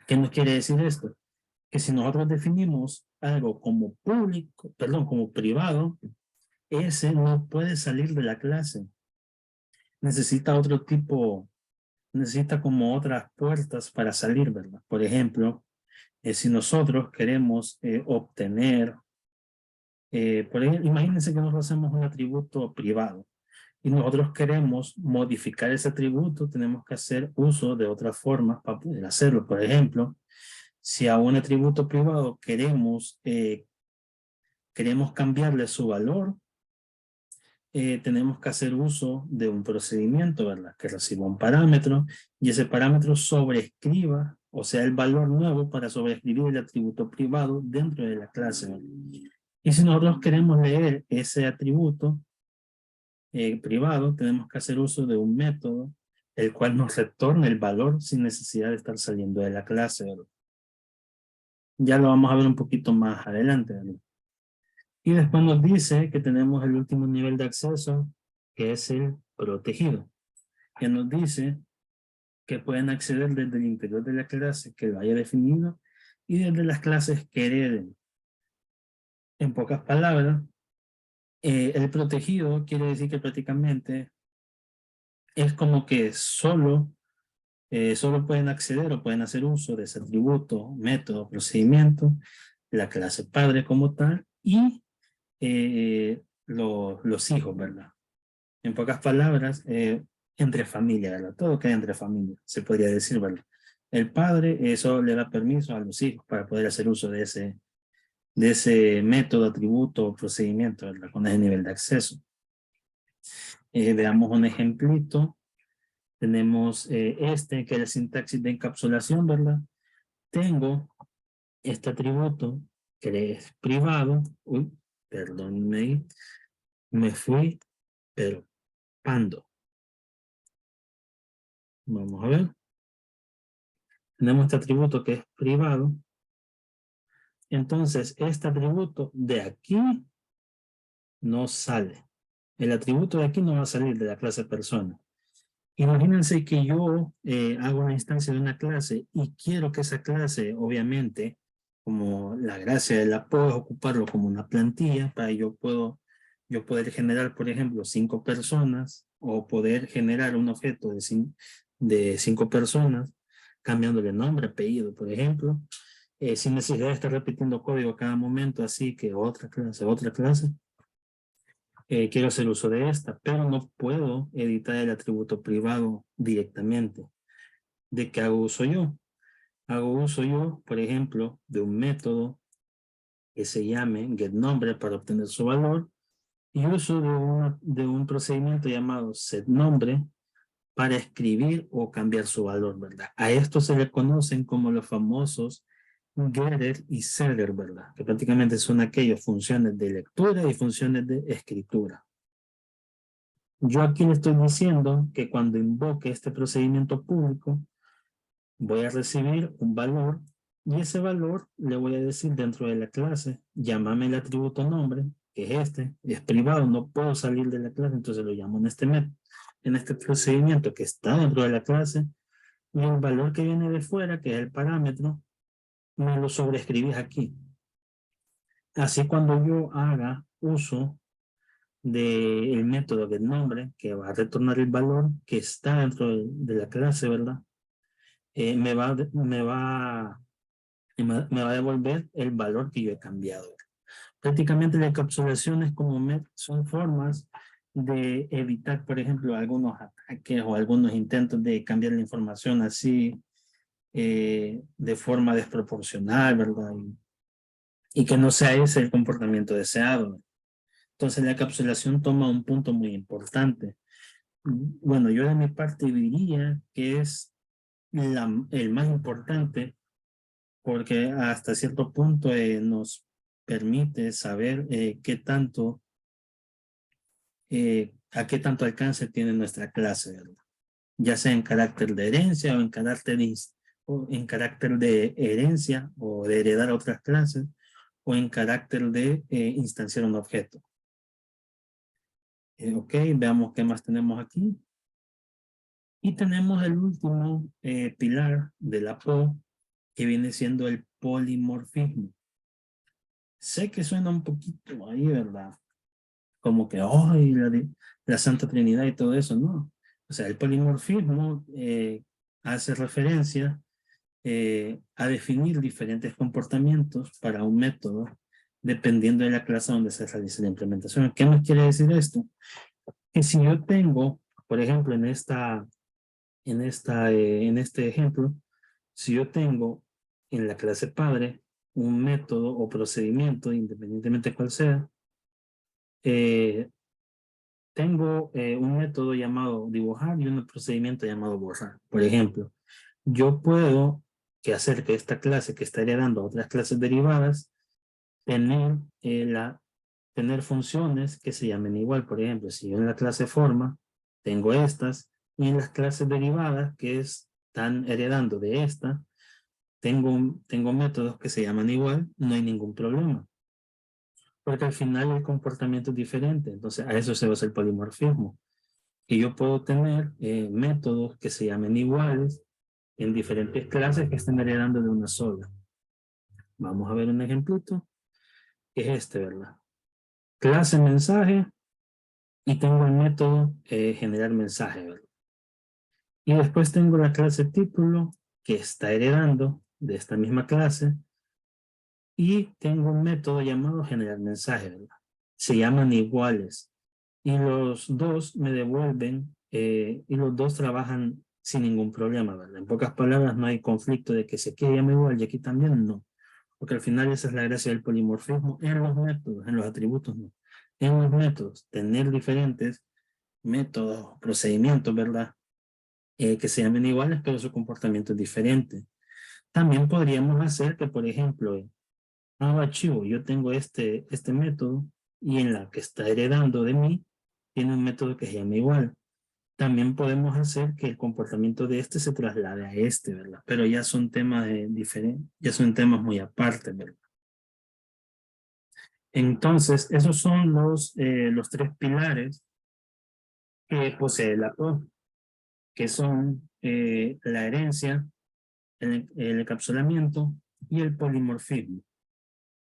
¿Qué nos quiere decir esto? Que si nosotros definimos algo como público, perdón, como privado, ese no puede salir de la clase. Necesita otro tipo, necesita como otras puertas para salir, ¿verdad? Por ejemplo, si nosotros queremos obtener, por ejemplo, imagínense que nosotros hacemos un atributo privado y nosotros queremos modificar ese atributo, tenemos que hacer uso de otras formas para poder hacerlo. Por ejemplo, si a un atributo privado queremos cambiarle su valor, tenemos que hacer uso de un procedimiento, ¿verdad? Que reciba un parámetro y ese parámetro sobreescriba, o sea, el valor nuevo para sobreescribir el atributo privado dentro de la clase, ¿verdad? Y si nosotros queremos leer ese atributo privado, tenemos que hacer uso de un método el cual nos retorna el valor sin necesidad de estar saliendo de la clase, ¿verdad? Ya lo vamos a ver un poquito más adelante, ¿verdad? Y después nos dice que tenemos el último nivel de acceso, que es el protegido, que nos dice que pueden acceder desde el interior de la clase que lo haya definido y desde las clases que hereden. En pocas palabras, el protegido quiere decir que prácticamente es como que solo pueden acceder o pueden hacer uso de ese atributo, método, procedimiento, la clase padre como tal y los hijos, ¿verdad? En pocas palabras, entre familia, ¿verdad? Todo queda entre familia, se podría decir, ¿verdad? El padre, eso le da permiso a los hijos para poder hacer uso de ese método, atributo o procedimiento, ¿verdad? Con ese nivel de acceso. Veamos un ejemplito. Tenemos que es la sintaxis de encapsulación, ¿verdad? Tengo este atributo que es privado. Uy, perdónme, me fui, pero pando. Vamos a ver. Tenemos este atributo que es privado. Entonces, este atributo de aquí no sale. El atributo de aquí no va a salir de la clase persona. Imagínense que yo hago una instancia de una clase y quiero que esa clase, obviamente, como la gracia de la PO es ocuparlo como una plantilla para yo poder generar, por ejemplo, 5 personas o poder generar un objeto de 5 personas, cambiándole nombre, apellido, por ejemplo, sin necesidad de estar repitiendo código a cada momento, así que otra clase. Quiero hacer uso de esta, pero no puedo editar el atributo privado directamente. ¿De qué hago uso yo? Hago uso yo, por ejemplo, de un método que se llame getNombre para obtener su valor y uso de un procedimiento llamado setNombre para escribir o cambiar su valor, ¿verdad? A esto se le conocen como los famosos getter y setter, ¿verdad? Que prácticamente son aquellas funciones de lectura y funciones de escritura. Yo aquí le estoy diciendo que cuando invoque este procedimiento público, voy a recibir un valor y ese valor le voy a decir dentro de la clase, llámame el atributo nombre, que es privado, no puedo salir de la clase, entonces lo llamo en este método, en este procedimiento que está dentro de la clase, y el valor que viene de fuera, que es el parámetro, me lo sobreescribís aquí. Así cuando yo haga uso del método del nombre, que va a retornar el valor que está dentro de la clase, ¿verdad? Me va a devolver el valor que yo he cambiado. Prácticamente la encapsulación es como son formas de evitar, por ejemplo, algunos ataques o algunos intentos de cambiar la información así de forma desproporcional, ¿verdad? Y que no sea ese el comportamiento deseado. Entonces la encapsulación toma un punto muy importante. Bueno, yo de mi parte diría que es el más importante porque hasta cierto punto nos permite saber a qué tanto alcance tiene nuestra clase, ¿verdad? Ya sea en carácter de herencia o en carácter de herencia o de heredar a otras clases o en carácter de instanciar un objeto. Ok, veamos qué más tenemos aquí. Y tenemos el último pilar de la PO, que viene siendo el polimorfismo. Sé que suena un poquito ahí, ¿verdad? Como que, ¡ay! La Santa Trinidad y todo eso, ¿no? O sea, el polimorfismo hace referencia a definir diferentes comportamientos para un método dependiendo de la clase donde se realice la implementación. ¿Qué nos quiere decir esto? Que si yo tengo, por ejemplo, en este ejemplo, si yo tengo en la clase padre un método o procedimiento, independientemente de cuál sea, tengo un método llamado dibujar y un procedimiento llamado borrar. Por ejemplo, yo puedo hacer que esta clase que está heredando a otras clases derivadas tener, tener funciones que se llamen igual. Por ejemplo, si yo en la clase forma tengo estas y en las clases derivadas que están heredando de esta, tengo métodos que se llaman igual, no hay ningún problema. Porque al final el comportamiento es diferente. Entonces a eso se usa el polimorfismo. Y yo puedo tener métodos que se llamen iguales en diferentes clases que estén heredando de una sola. Vamos a ver un ejemplito. Es este, ¿verdad? Clase mensaje y tengo el método generar mensaje, ¿verdad? Y después tengo la clase título que está heredando de esta misma clase y tengo un método llamado generar mensaje, ¿verdad? Se llaman iguales y los dos me devuelven y los dos trabajan sin ningún problema, ¿verdad? En pocas palabras, no hay conflicto de que se quede llama igual y aquí también no, porque al final esa es la gracia del polimorfismo en los métodos, en los atributos no. En los métodos, tener diferentes métodos, procedimientos, ¿verdad? Que se llamen iguales, pero su comportamiento es diferente. También podríamos hacer que, por ejemplo, archivo, yo tengo este método y en la que está heredando de mí, tiene un método que se llama igual. También podemos hacer que el comportamiento de este se traslade a este, ¿verdad? Pero ya son temas diferentes, ya son temas muy aparte, ¿verdad? Entonces, esos son los tres pilares que posee la O, que son la herencia, el encapsulamiento y el polimorfismo.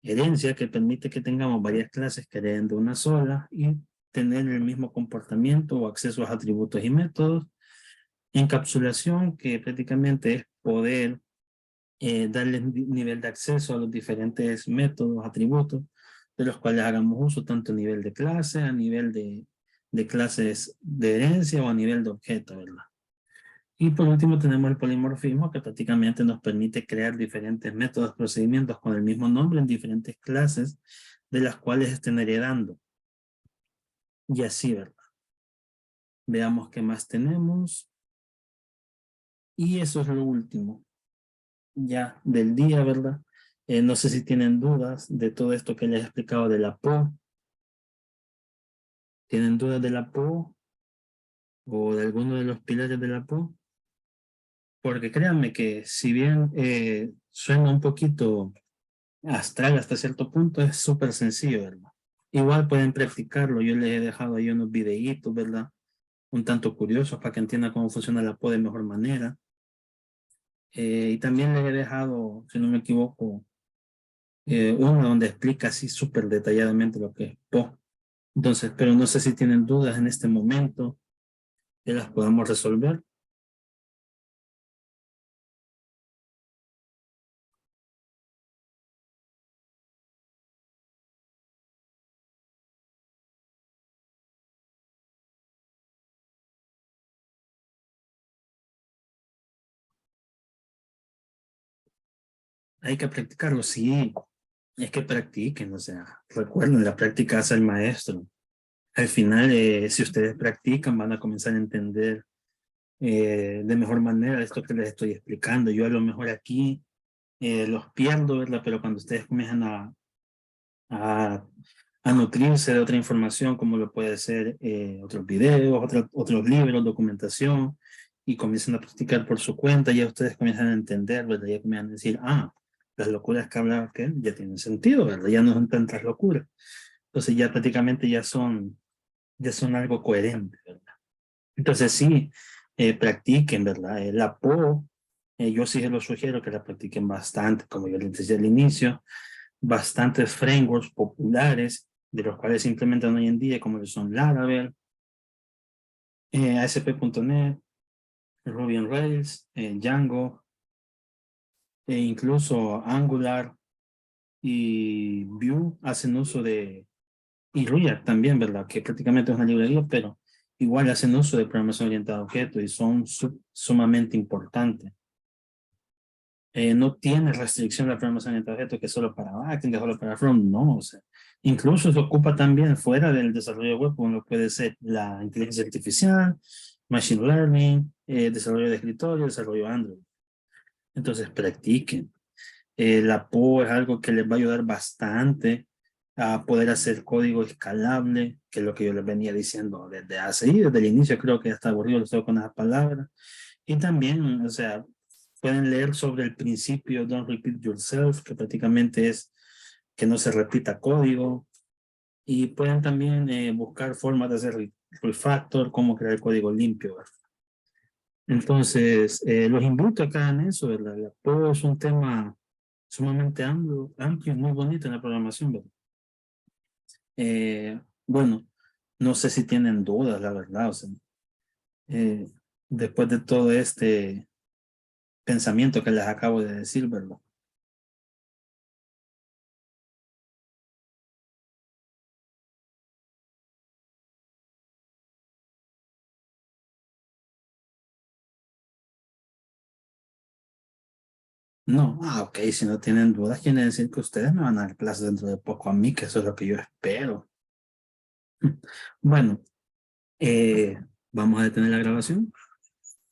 Herencia que permite que tengamos varias clases que hereden de una sola y tener el mismo comportamiento o acceso a atributos y métodos. Encapsulación, que prácticamente es poder darle nivel de acceso a los diferentes métodos, atributos, de los cuales hagamos uso tanto a nivel de clase, a nivel de clases de herencia o a nivel de objeto, ¿verdad? Y por último tenemos el polimorfismo, que prácticamente nos permite crear diferentes métodos, procedimientos con el mismo nombre en diferentes clases, de las cuales estén heredando. Y así, ¿verdad? Veamos qué más tenemos. Y eso es lo último, ya del día, ¿verdad? No sé si tienen dudas de todo esto que les he explicado de la PO. ¿Tienen dudas de la PO o de alguno de los pilares de la PO? Porque créanme que si bien suena un poquito astral hasta cierto punto, es súper sencillo, ¿verdad? Igual pueden practicarlo. Yo les he dejado ahí unos videitos, ¿verdad? Un tanto curiosos para que entiendan cómo funciona la PO de mejor manera. Y también les he dejado, si no me equivoco, uno donde explica así súper detalladamente lo que es PO. Entonces, pero no sé si tienen dudas en este momento, que las podamos resolver. Hay que practicarlo, sí. Es que practiquen, o sea, recuerden, la práctica hace el maestro. Al final, si ustedes practican, van a comenzar a entender de mejor manera esto que les estoy explicando. Yo a lo mejor aquí los pierdo, ¿verdad? Pero cuando ustedes comienzan a, a nutrirse de otra información, como lo puede ser otros videos, otros libros, documentación, y comienzan a practicar por su cuenta, ya ustedes comienzan a entender, ¿verdad? Ya comienzan a decir, las locuras que hablaba aquel ya tienen sentido, ¿verdad? Ya no son tantas locuras. Entonces ya prácticamente ya son algo coherente, ¿verdad? Entonces sí, practiquen, ¿verdad? La PO, yo sí se los sugiero que la practiquen bastante, como yo les decía al inicio, bastantes frameworks populares, de los cuales se implementan hoy en día, como son Laravel, ASP.NET, Ruby on Rails, Django, e incluso Angular y Vue hacen uso y React también, ¿verdad? Que prácticamente es una librería, pero igual hacen uso de programación orientada a objetos y son sumamente importantes. No tiene restricción la programación orientada a objetos que es solo para backend, que es solo para front, no, o sea, Incluso se ocupa también fuera del desarrollo web, como puede ser la inteligencia artificial, machine learning, desarrollo de escritorio, desarrollo Android. Entonces practiquen. La PO es algo que les va a ayudar bastante a poder hacer código escalable, que es lo que yo les venía diciendo desde el inicio. Creo que ya está aburrido, lo estoy con esas palabras. Y también, o sea, pueden leer sobre el principio Don't Repeat Yourself, que prácticamente es que no se repita código. Y pueden también buscar formas de hacer refactor, cómo crear código limpio, ¿verdad? Entonces, los invito a que hagan eso, ¿verdad? La PO es un tema sumamente amplio y muy bonito en la programación, ¿verdad? Bueno, no sé si tienen dudas, la verdad, o sea, eh, después de todo este pensamiento que les acabo de decir, ¿verdad? No, ok, si no tienen dudas, quiere decir que ustedes me van a dar clases dentro de poco a mí, que eso es lo que yo espero. Bueno, vamos a detener la grabación.